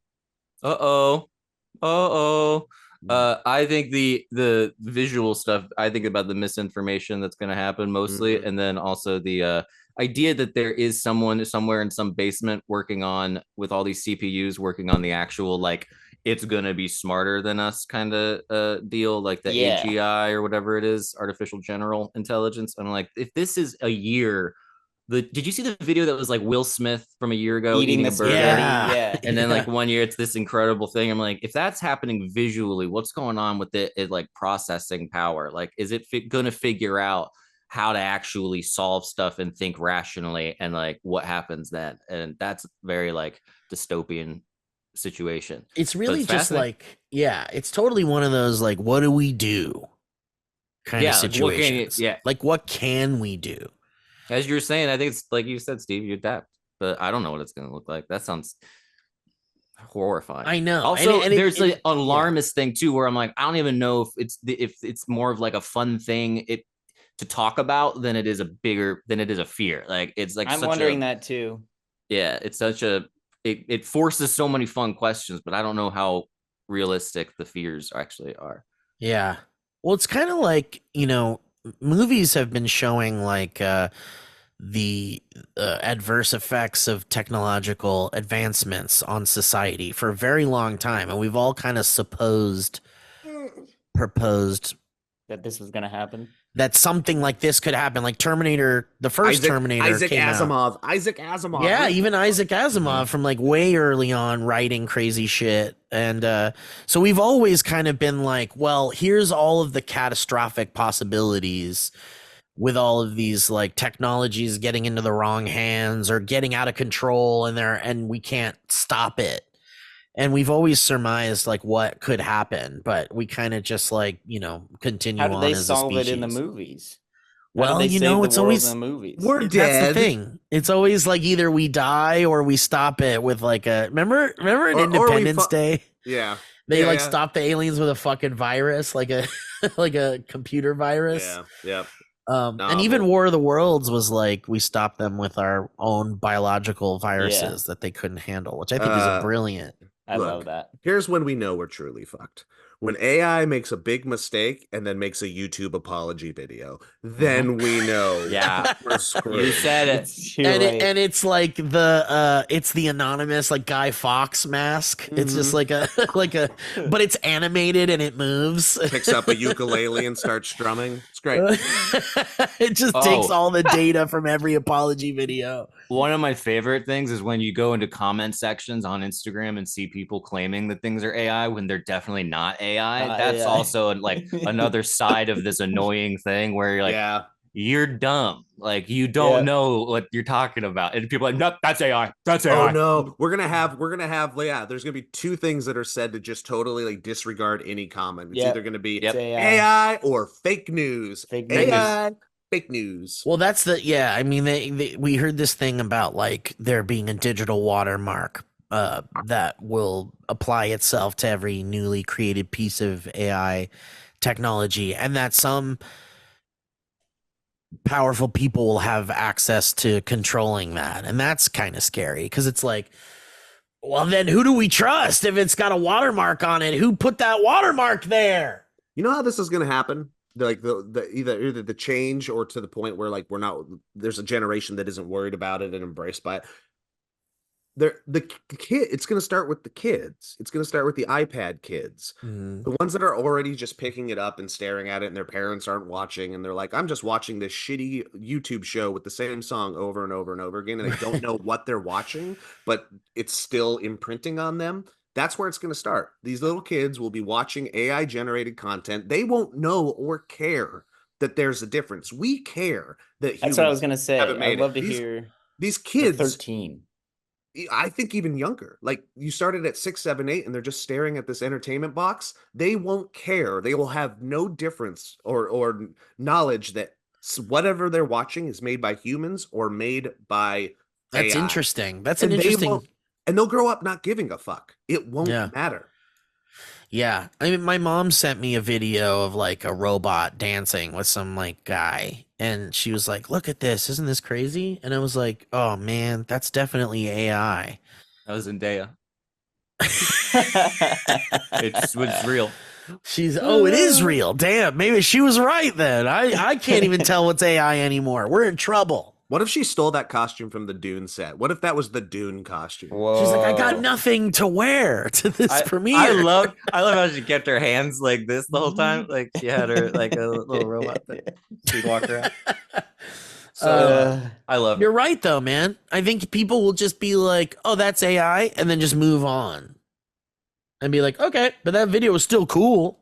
[SPEAKER 5] I think the visual stuff, I think about the misinformation that's going to happen mostly, and then also the idea that there is someone somewhere in some basement working on with all these CPUs working on the actual like it's going to be smarter than us kind of deal, like the AGI or whatever it is, artificial general intelligence. I'm like, if this is a year. Did you see the video that was like Will Smith from a year ago eating a burger? And then like 1 year, it's this incredible thing. I'm like, if that's happening visually, what's going on with it like processing power? Like, is it going to figure out how to actually solve stuff and think rationally? And like, what happens then? And that's very like dystopian situation.
[SPEAKER 1] It's really just like, it's totally one of those like, what do we do kind of situations. Like, what can we do?
[SPEAKER 5] As you're saying, I think it's like you said, Steve, you adapt, but I don't know what it's going to look like. That sounds horrifying.
[SPEAKER 1] I know.
[SPEAKER 5] Also, and there's an alarmist thing too, where I'm like, I don't even know if it's more of like a fun thing to talk about than it is a fear. Like it's like
[SPEAKER 3] I'm wondering that too.
[SPEAKER 5] Yeah, it's such it forces so many fun questions, but I don't know how realistic the fears actually are.
[SPEAKER 1] Yeah. Well, it's kind of like, movies have been showing like the adverse effects of technological advancements on society for a very long time, and we've all kind of proposed
[SPEAKER 3] that this was going to happen,
[SPEAKER 1] that something like this could happen, like Terminator, the first Terminator.
[SPEAKER 2] Isaac Asimov.
[SPEAKER 1] Yeah, even Isaac Asimov from like way early on writing crazy shit. And so we've always kind of been like, well, here's all of the catastrophic possibilities with all of these like technologies getting into the wrong hands or getting out of control and we can't stop it. And we've always surmised like what could happen, but we kind of just like, continue on.
[SPEAKER 3] How do they
[SPEAKER 1] as
[SPEAKER 3] solve
[SPEAKER 1] a
[SPEAKER 3] it in the
[SPEAKER 1] species.
[SPEAKER 3] movies?
[SPEAKER 1] Well, it's always
[SPEAKER 3] in the movies.
[SPEAKER 2] We're
[SPEAKER 1] that's
[SPEAKER 2] dead.
[SPEAKER 1] the thing. It's always like either we die or we stop it with like a remember in Independence Day?
[SPEAKER 2] Yeah.
[SPEAKER 1] They stopped the aliens with a fucking virus, like a like a computer virus.
[SPEAKER 2] Yeah.
[SPEAKER 1] And even War of the Worlds was like we stopped them with our own biological viruses that they couldn't handle, which I think is brilliant.
[SPEAKER 3] I love that.
[SPEAKER 2] Here's when we know we're truly fucked. When AI makes a big mistake and then makes a YouTube apology video, then we know.
[SPEAKER 5] Yeah,
[SPEAKER 2] we're screwed.
[SPEAKER 5] You said it.
[SPEAKER 1] And it's like it's the anonymous like Guy Fawkes mask. It's just like a but it's animated and it moves.
[SPEAKER 2] Picks up a ukulele and starts strumming. It's great.
[SPEAKER 1] It just takes all the data from every apology video.
[SPEAKER 5] One of my favorite things is when you go into comment sections on Instagram and see people claiming that things are AI when they're definitely not AI. That's also like another side of this annoying thing where you're like, you're dumb. Like you don't know what you're talking about. And people are like, nope, that's AI. That's AI.
[SPEAKER 2] Oh no. We're gonna have there's gonna be two things that are said to just totally like disregard any comment. It's either gonna be AI or fake news. Fake news.
[SPEAKER 1] Well, that's I mean, we heard this thing about like there being a digital watermark that will apply itself to every newly created piece of AI technology, and that some powerful people will have access to controlling that. And that's kind of scary because it's like, well, then who do we trust if it's got a watermark on it? Who put that watermark there?
[SPEAKER 2] You know how this is going to happen? Like either the change or to the point where like there's a generation that isn't worried about it and embraced by it. The kid, it's going to start with the kids. It's going to start with the iPad kids, the ones that are already just picking it up and staring at it, and their parents aren't watching, and they're like, "I'm just watching this shitty YouTube show with the same song over and over and over again," and they don't know what they're watching, but it's still imprinting on them. That's where it's going to start. These little kids will be watching AI generated content. They won't know or care that there's a difference. We care that
[SPEAKER 3] that's what I was going to say. I'd love to hear
[SPEAKER 2] these kids.
[SPEAKER 3] 13.
[SPEAKER 2] I think even younger. Like you started at 6, 7, 8, and they're just staring at this entertainment box. They won't care. They will have no difference or knowledge that whatever they're watching is made by humans or made by
[SPEAKER 1] That's
[SPEAKER 2] AI.
[SPEAKER 1] Interesting. That's an interesting.
[SPEAKER 2] And they'll grow up not giving a fuck. It won't matter.
[SPEAKER 1] Yeah. I mean, my mom sent me a video of like a robot dancing with some like guy. And she was like, look at this. Isn't this crazy? And I was like, oh man, that's definitely AI.
[SPEAKER 5] That was Zendaya. It's real.
[SPEAKER 1] It is real. Damn. Maybe she was right then. I can't even tell what's AI anymore. We're in trouble.
[SPEAKER 2] What if she stole that costume from the Dune set? What if that was the Dune costume?
[SPEAKER 3] Whoa.
[SPEAKER 1] She's like, I got nothing to wear to this premiere.
[SPEAKER 5] I love how she kept her hands like this the whole time. Like she had her like a little robot that she'd walk around. I love it.
[SPEAKER 1] You're right though, man. I think people will just be like, oh, that's AI, and then just move on. And be like, okay, but that video was still cool.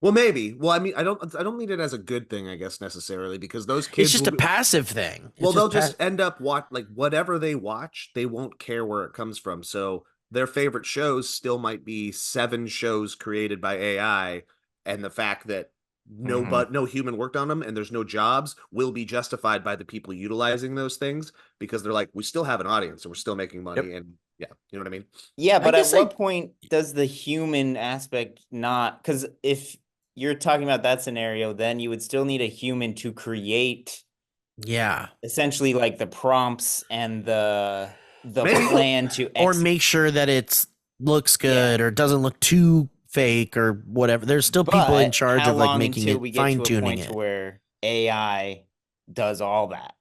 [SPEAKER 2] Well, maybe. Well, I mean, I don't mean it as a good thing, I guess, necessarily, because those kids.
[SPEAKER 1] It's just a passive thing.
[SPEAKER 2] They'll just end up like whatever they watch, they won't care where it comes from. So their favorite shows still might be 7 shows created by AI, and the fact that no human worked on them and there's no jobs will be justified by the people utilizing those things because they're like, we still have an audience and we're still making money and. Yeah, you know what I mean?
[SPEAKER 3] Yeah, but at what point does the human aspect not? Because if you're talking about that scenario, then you would still need a human to create, essentially like the prompts and the plan to,
[SPEAKER 1] or make sure that it looks good or doesn't look too fake or whatever. There's still people in charge of like making it, fine tuning it,
[SPEAKER 3] where AI does all that.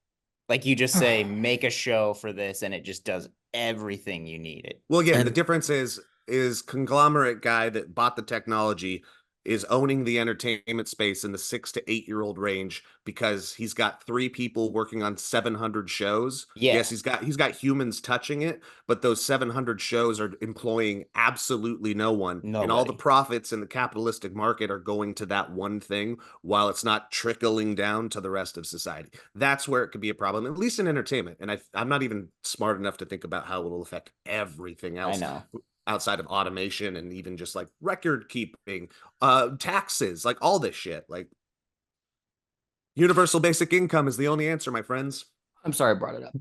[SPEAKER 3] Like you just say, make a show for this, and it just does everything you need it.
[SPEAKER 2] Well, again, the difference is conglomerate guy that bought the technology is owning the entertainment space in the 6 to 8 year old range because he's got 3 people working on 700 shows.
[SPEAKER 3] Yeah.
[SPEAKER 2] Yes, he's got humans touching it, but those 700 shows are employing absolutely no one.
[SPEAKER 3] Nobody.
[SPEAKER 2] And all the profits in the capitalistic market are going to that one thing while it's not trickling down to the rest of society. That's where it could be a problem, at least in entertainment. And I'm not even smart enough to think about how it will affect everything else.
[SPEAKER 3] I know.
[SPEAKER 2] Outside of automation and even just like record keeping, taxes, like all this shit. Like universal basic income is the only answer, my friends.
[SPEAKER 5] I'm sorry I brought it up.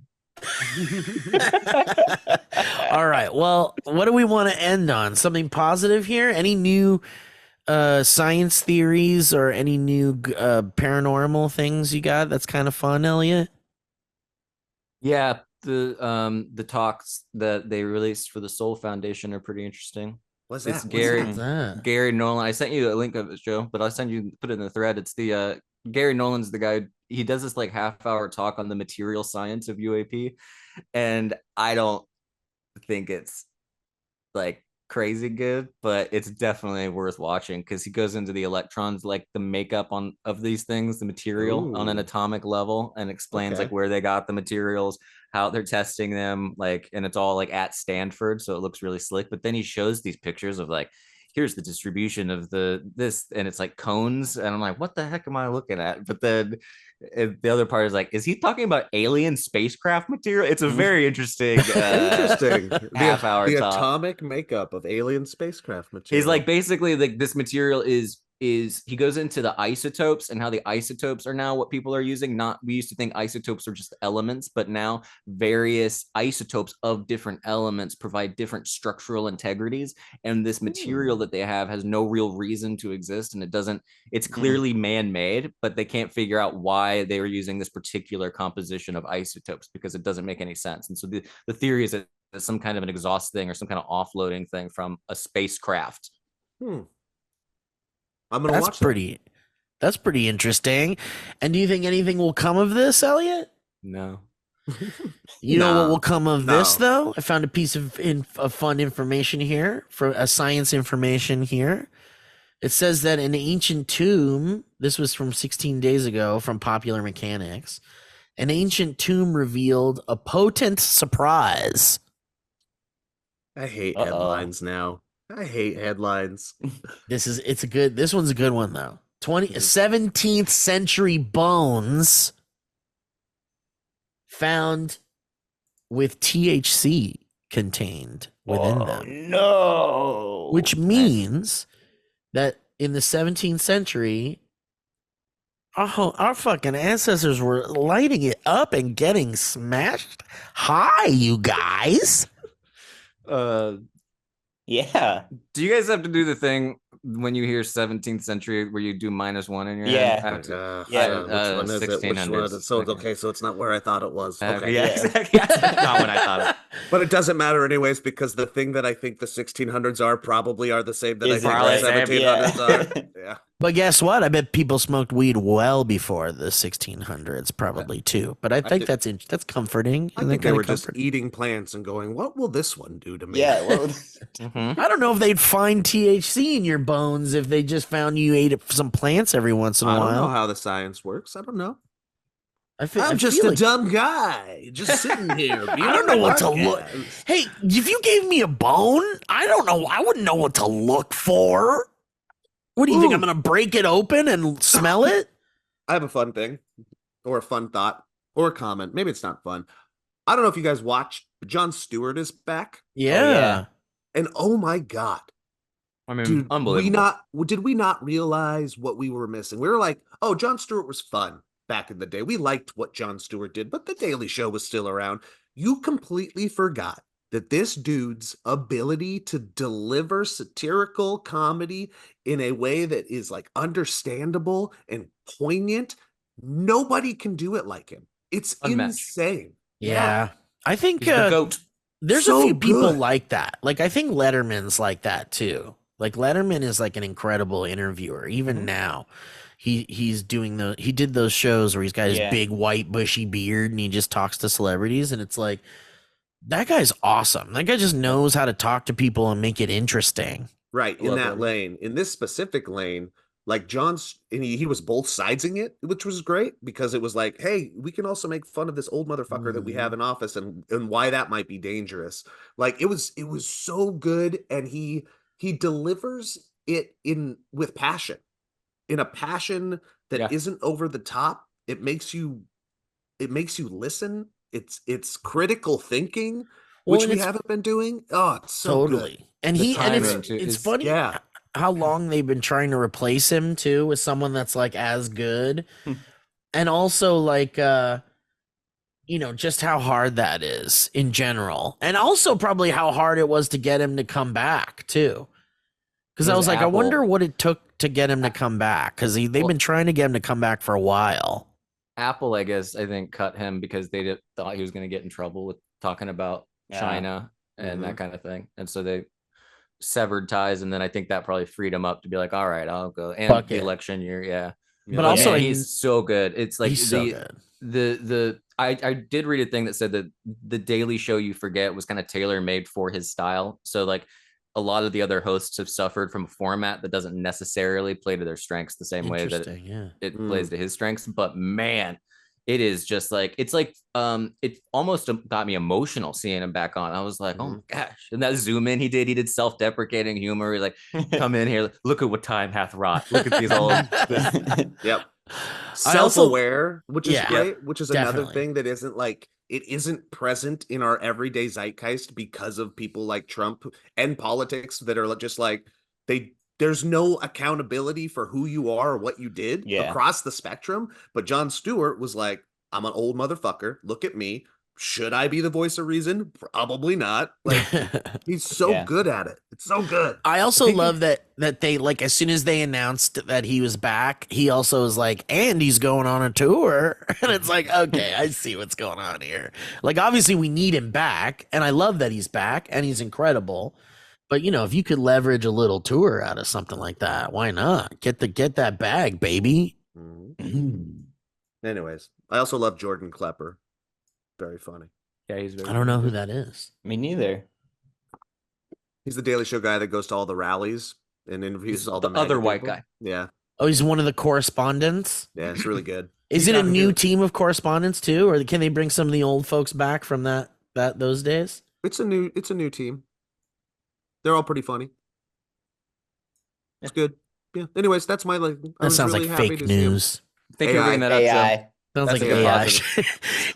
[SPEAKER 1] All right. Well, what do we want to end on? Something positive here? Any new science theories or any new paranormal things you got that's kind of fun, Elliot?
[SPEAKER 5] Yeah, the talks that they released for the Soul Foundation are pretty interesting.
[SPEAKER 2] What's
[SPEAKER 5] It's
[SPEAKER 2] that?
[SPEAKER 5] Gary Nolan. I sent you a link of it, Joe, but I'll send you, put it in the thread. It's the Gary Nolan's the guy. He does this like half-hour talk on the material science of UAP, and I don't think it's like crazy good, but it's definitely worth watching because he goes into the electrons, like the makeup of these things, the material on an atomic level, and explains like where they got the materials, how they're testing them, like, and it's all like at Stanford, so it looks really slick. But then he shows these pictures of like, here's the distribution of this, and it's like cones, and I'm like, what the heck am I looking at? But then the other part is like, is he talking about alien spacecraft material? It's a very interesting half-hour
[SPEAKER 2] the
[SPEAKER 5] talk.
[SPEAKER 2] Atomic makeup of alien spacecraft material.
[SPEAKER 5] He's like, basically, like, this material is he goes into the isotopes and how the isotopes are now what people are using. Not, we used to think isotopes are just elements, but now various isotopes of different elements provide different structural integrities, and this material that they have has no real reason to exist, and it's clearly man-made, but they can't figure out why they were using this particular composition of isotopes because it doesn't make any sense. And so the theory is that it's some kind of an exhaust thing or some kind of offloading thing from a spacecraft.
[SPEAKER 2] I'm gonna watch that.
[SPEAKER 1] That's pretty interesting. And do you think anything will come of this, Elliot?
[SPEAKER 5] No.
[SPEAKER 1] You know what will come of this, though? I found a piece of fun information here, for a science information here. It says that an ancient tomb, this was from 16 days ago from Popular Mechanics, an ancient tomb revealed a potent surprise.
[SPEAKER 2] I hate headlines now. I hate headlines.
[SPEAKER 1] This one's a good one, though. 17th century bones found with THC contained within them.
[SPEAKER 3] No.
[SPEAKER 1] Which means that in the 17th century, our fucking ancestors were lighting it up and getting smashed high, you guys.
[SPEAKER 3] Yeah.
[SPEAKER 5] Do you guys have to do the thing when you hear 17th century where you do -1 in your head?
[SPEAKER 2] Which one is it?
[SPEAKER 5] 1600s.
[SPEAKER 2] So it's okay. So it's not where I thought it was. Okay.
[SPEAKER 5] Yeah, exactly. That's not what I thought of.
[SPEAKER 2] But it doesn't matter anyways, because the thing that I think the 1600s are probably are the same that
[SPEAKER 3] Is
[SPEAKER 2] I think the
[SPEAKER 3] it?
[SPEAKER 2] 1700s are. Yeah.
[SPEAKER 1] But guess what? I bet people smoked weed well before the 1600s, probably too. But I think that's comforting.
[SPEAKER 2] I think they were just eating plants and going, "What will this one do to me?"
[SPEAKER 3] Yeah. Well,
[SPEAKER 1] I don't know if they'd find THC in your bones if they just found you ate some plants every once in a while.
[SPEAKER 2] I don't know how the science works. I don't know.
[SPEAKER 1] I'm
[SPEAKER 2] just a dumb guy, just sitting here.
[SPEAKER 1] I don't know what to look. Hey, if you gave me a bone, I don't know. I wouldn't know what to look for. What do you think? I'm going to break it open and smell it?
[SPEAKER 2] I have a fun thing, or a fun thought, or a comment. Maybe it's not fun. I don't know if you guys watched, but Jon Stewart is back.
[SPEAKER 1] Yeah.
[SPEAKER 2] And oh my God.
[SPEAKER 5] I mean,
[SPEAKER 2] dude,
[SPEAKER 5] unbelievable.
[SPEAKER 2] Did we not realize what we were missing? We were like, oh, Jon Stewart was fun back in the day. We liked what Jon Stewart did, but The Daily Show was still around. You completely forgot that this dude's ability to deliver satirical comedy in a way that is like understandable and poignant, nobody can do it like him. It's insane.
[SPEAKER 1] Yeah. I think
[SPEAKER 5] He's the GOAT.
[SPEAKER 1] There's a few people like that. Like, I think Letterman's like that too. Like, Letterman is like an incredible interviewer. Even now, he did those shows where he's got his big white bushy beard and he just talks to celebrities, and it's like, that guy's awesome. That guy just knows how to talk to people and make it interesting.
[SPEAKER 2] Right, in
[SPEAKER 5] Love
[SPEAKER 2] that
[SPEAKER 5] that.
[SPEAKER 2] lane. In this specific lane, like John's, and he was both sidesing it, which was great because it was like, hey, we can also make fun of this old motherfucker that we have in office and why that might be dangerous. Like it was so good, and he delivers it in with passion, in a passion that isn't over the top. It makes you listen. It's critical thinking, which we haven't been doing. Oh, it's so
[SPEAKER 1] totally.
[SPEAKER 2] good.
[SPEAKER 1] And
[SPEAKER 5] The
[SPEAKER 1] it's funny how long they've been trying to replace him too with someone that's like as good. And also like just how hard that is in general. And also probably how hard it was to get him to come back too. Because I was like, I wonder what it took to get him to come back. Because they've been trying to get him to come back for a while.
[SPEAKER 5] Apple, I guess, I think cut him because they thought he was going to get in trouble with talking about China and that kind of thing. And so they severed ties, and then I think that probably freed him up to be like, all right, I'll go. And the election year,
[SPEAKER 1] but also
[SPEAKER 5] he's so good. It's like
[SPEAKER 1] he's so good.
[SPEAKER 5] I did read a thing that said that the Daily Show You Forget was kind of tailor made for his style. So like a lot of the other hosts have suffered from a format that doesn't necessarily play to their strengths the same way that it plays to his strengths. But man, it is just like, it's like, it almost got me emotional seeing him back on. I was like, oh my gosh. And that zoom in he did self-deprecating humor. He's like, come in here, look at what time hath wrought. Look at these old.
[SPEAKER 2] Yep. Self-aware, which is great, which is another thing that isn't like, it isn't present in our everyday zeitgeist because of people like Trump and politics that are just like, there's no accountability for who you are or what you did across the spectrum. But Jon Stewart was like, I'm an old motherfucker. Look at me. Should I be the voice of reason? Probably not. Like he's so good at it. It's so good.
[SPEAKER 1] I also love that they, like, as soon as they announced that he was back, he also was like, and he's going on a tour. And it's like, okay, I see what's going on here. Like, obviously we need him back, and I love that he's back and he's incredible. But if you could leverage a little tour out of something like that, why not? Get that bag, baby.
[SPEAKER 2] Anyways, I also love Jordan Klepper. Very funny.
[SPEAKER 5] Yeah, he's very
[SPEAKER 1] I don't know who that is.
[SPEAKER 3] Me neither.
[SPEAKER 2] He's the Daily Show guy that goes to all the rallies and interviews all the
[SPEAKER 5] other white
[SPEAKER 2] people.
[SPEAKER 5] guy.
[SPEAKER 2] Yeah.
[SPEAKER 1] Oh, he's one of the correspondents?
[SPEAKER 2] Yeah, it's really good.
[SPEAKER 1] Is it a new team of correspondents too, or can they bring some of the old folks back from those days?
[SPEAKER 2] It's a new team. They're all pretty funny. It's good. Yeah. Anyways, that's my
[SPEAKER 1] That sounds like fake news.
[SPEAKER 5] Thank you for bringing that up, Joe.
[SPEAKER 1] Sounds like AI.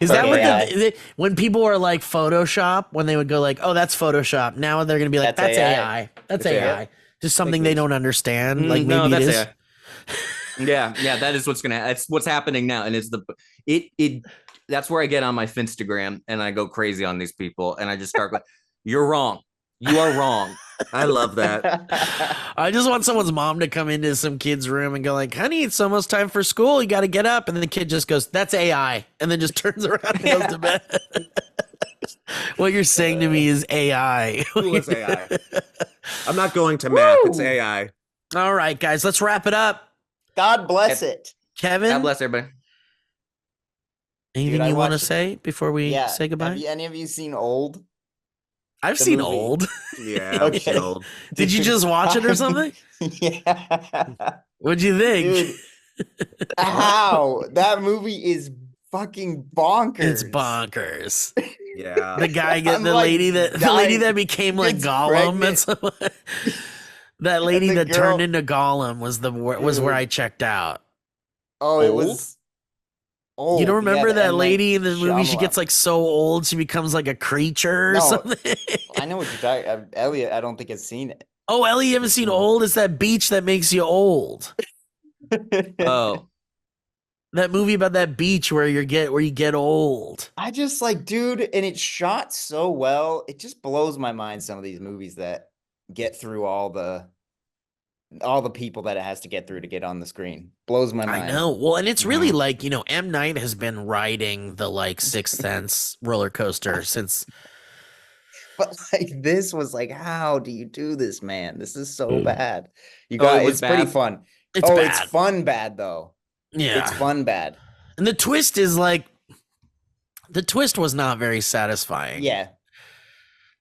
[SPEAKER 1] Is that what when people are like Photoshop, when they would go like, oh, that's Photoshop. Now they're going to be like, that's AI. That's AI. Just something they don't understand. Like maybe it is.
[SPEAKER 5] Yeah, that is what's gonna. That's what's happening now, and it's that's where I get on my Finstagram and I go crazy on these people, and I just start going, "You're wrong. You are wrong."
[SPEAKER 2] I love that.
[SPEAKER 1] I just want someone's mom to come into some kid's room and go like, honey, it's almost time for school. You got to get up. And then the kid just goes, that's AI. And then just turns around and goes to bed. What you're saying to me is AI.
[SPEAKER 2] Who is AI? I'm not going to math. It's AI.
[SPEAKER 1] All right, guys, let's wrap it up.
[SPEAKER 3] God bless it.
[SPEAKER 1] Kevin?
[SPEAKER 5] God bless everybody.
[SPEAKER 1] Anything you want to say before we say goodbye?
[SPEAKER 3] Have any of you seen Old?
[SPEAKER 1] I've seen movie. Old.
[SPEAKER 2] Yeah, I've seen Old.
[SPEAKER 1] Did you just watch it or something?
[SPEAKER 3] Yeah.
[SPEAKER 1] What'd you think?
[SPEAKER 3] Dude, how? That movie is fucking bonkers.
[SPEAKER 1] It's bonkers.
[SPEAKER 2] Yeah.
[SPEAKER 1] The guy the lady that became like Gollum. That lady that turned into Gollum was where I checked out.
[SPEAKER 3] Oh, it was old.
[SPEAKER 1] You don't remember that lady in the movie? She gets like so old, she becomes like a creature or something.
[SPEAKER 3] I know what you're talking about. Elliot, I don't think has seen it.
[SPEAKER 1] Oh, Ellie, you haven't seen Old? It's that beach that makes you old.
[SPEAKER 5] Oh.
[SPEAKER 1] That movie about that beach where you get old.
[SPEAKER 3] I just dude, and it's shot so well. It just blows my mind, some of these movies that get through all the people that it has to get through to get on the screen. Blows my mind.
[SPEAKER 1] I know. Well, and it's really M. Night has been riding the Sixth Sense roller coaster since.
[SPEAKER 3] But this was how do you do this, man? This is so bad. You guys, it's pretty fun.
[SPEAKER 1] It's bad.
[SPEAKER 3] It's fun bad though.
[SPEAKER 1] Yeah,
[SPEAKER 3] it's fun bad.
[SPEAKER 1] And the twist is the twist was not very satisfying.
[SPEAKER 3] Yeah.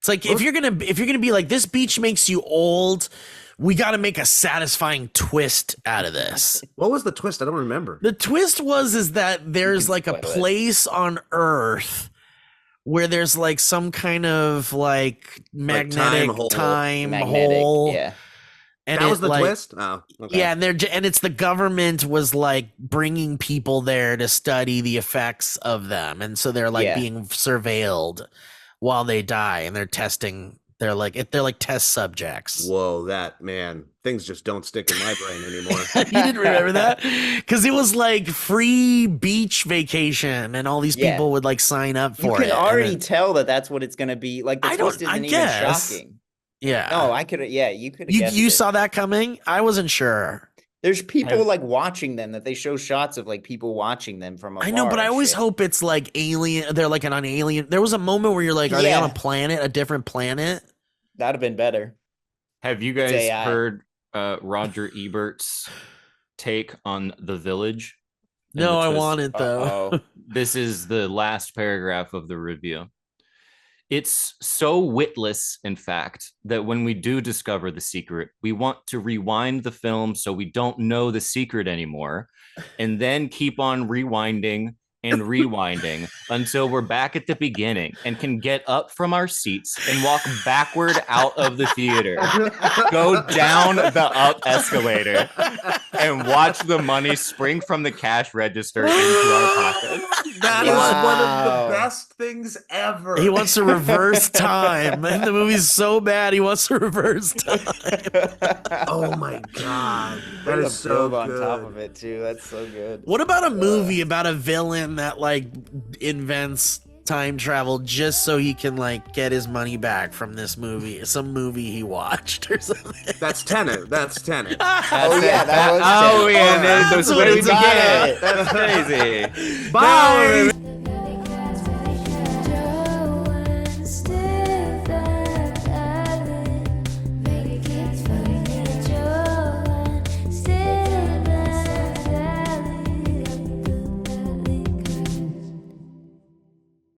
[SPEAKER 1] It's if you're gonna be like, this beach makes you old, we got to make a satisfying twist out of this.
[SPEAKER 2] What was the twist? I don't remember.
[SPEAKER 1] The twist is that there's like a place on Earth where there's like some kind of like magnetic time hole.
[SPEAKER 3] Yeah.
[SPEAKER 1] And
[SPEAKER 2] that was the
[SPEAKER 1] like,
[SPEAKER 2] twist? Oh, okay.
[SPEAKER 1] Yeah, and it's the government was like bringing people there to study the effects of them. And so they're like being surveilled while they die, and they're testing. They're like test subjects.
[SPEAKER 2] Whoa, that man, things just don't stick in my brain anymore.
[SPEAKER 1] You didn't remember that? Because it was like free beach vacation, and all these people would like sign up for it.
[SPEAKER 3] You can already tell that that's what it's going to be. Like the twist isn't even shocking.
[SPEAKER 1] Yeah.
[SPEAKER 3] No, I could. Yeah, you could.
[SPEAKER 1] You saw that coming? I wasn't sure.
[SPEAKER 3] There's people like watching them, that they show shots of like people watching them from afar.
[SPEAKER 1] I know, but I always hope it's like alien. They're like an alien. There was a moment where you're like, are they on a planet, a different planet?
[SPEAKER 3] That'd have been better.
[SPEAKER 5] Have you guys heard Roger Ebert's take on The Village?
[SPEAKER 1] No, I want it though.
[SPEAKER 5] This is the last paragraph of the review. It's so witless, in fact, that when we do discover the secret, we want to rewind the film so we don't know the secret anymore, and then keep on rewinding and rewinding until we're back at the beginning and can get up from our seats and walk backward out of the theater, go down the up escalator, and watch the money spring from the cash register into our pockets.
[SPEAKER 2] That is one of the best things ever.
[SPEAKER 1] He wants to reverse time, and the movie's so bad he wants to reverse time.
[SPEAKER 2] Oh my god, that is so good.
[SPEAKER 3] On top of it too. That's so good.
[SPEAKER 1] What about a movie about a villain that like invents time travel just so he can like get his money back from this movie, some movie he watched or something?
[SPEAKER 2] That's Tenet. That's Tenet.
[SPEAKER 5] That's crazy. Bye.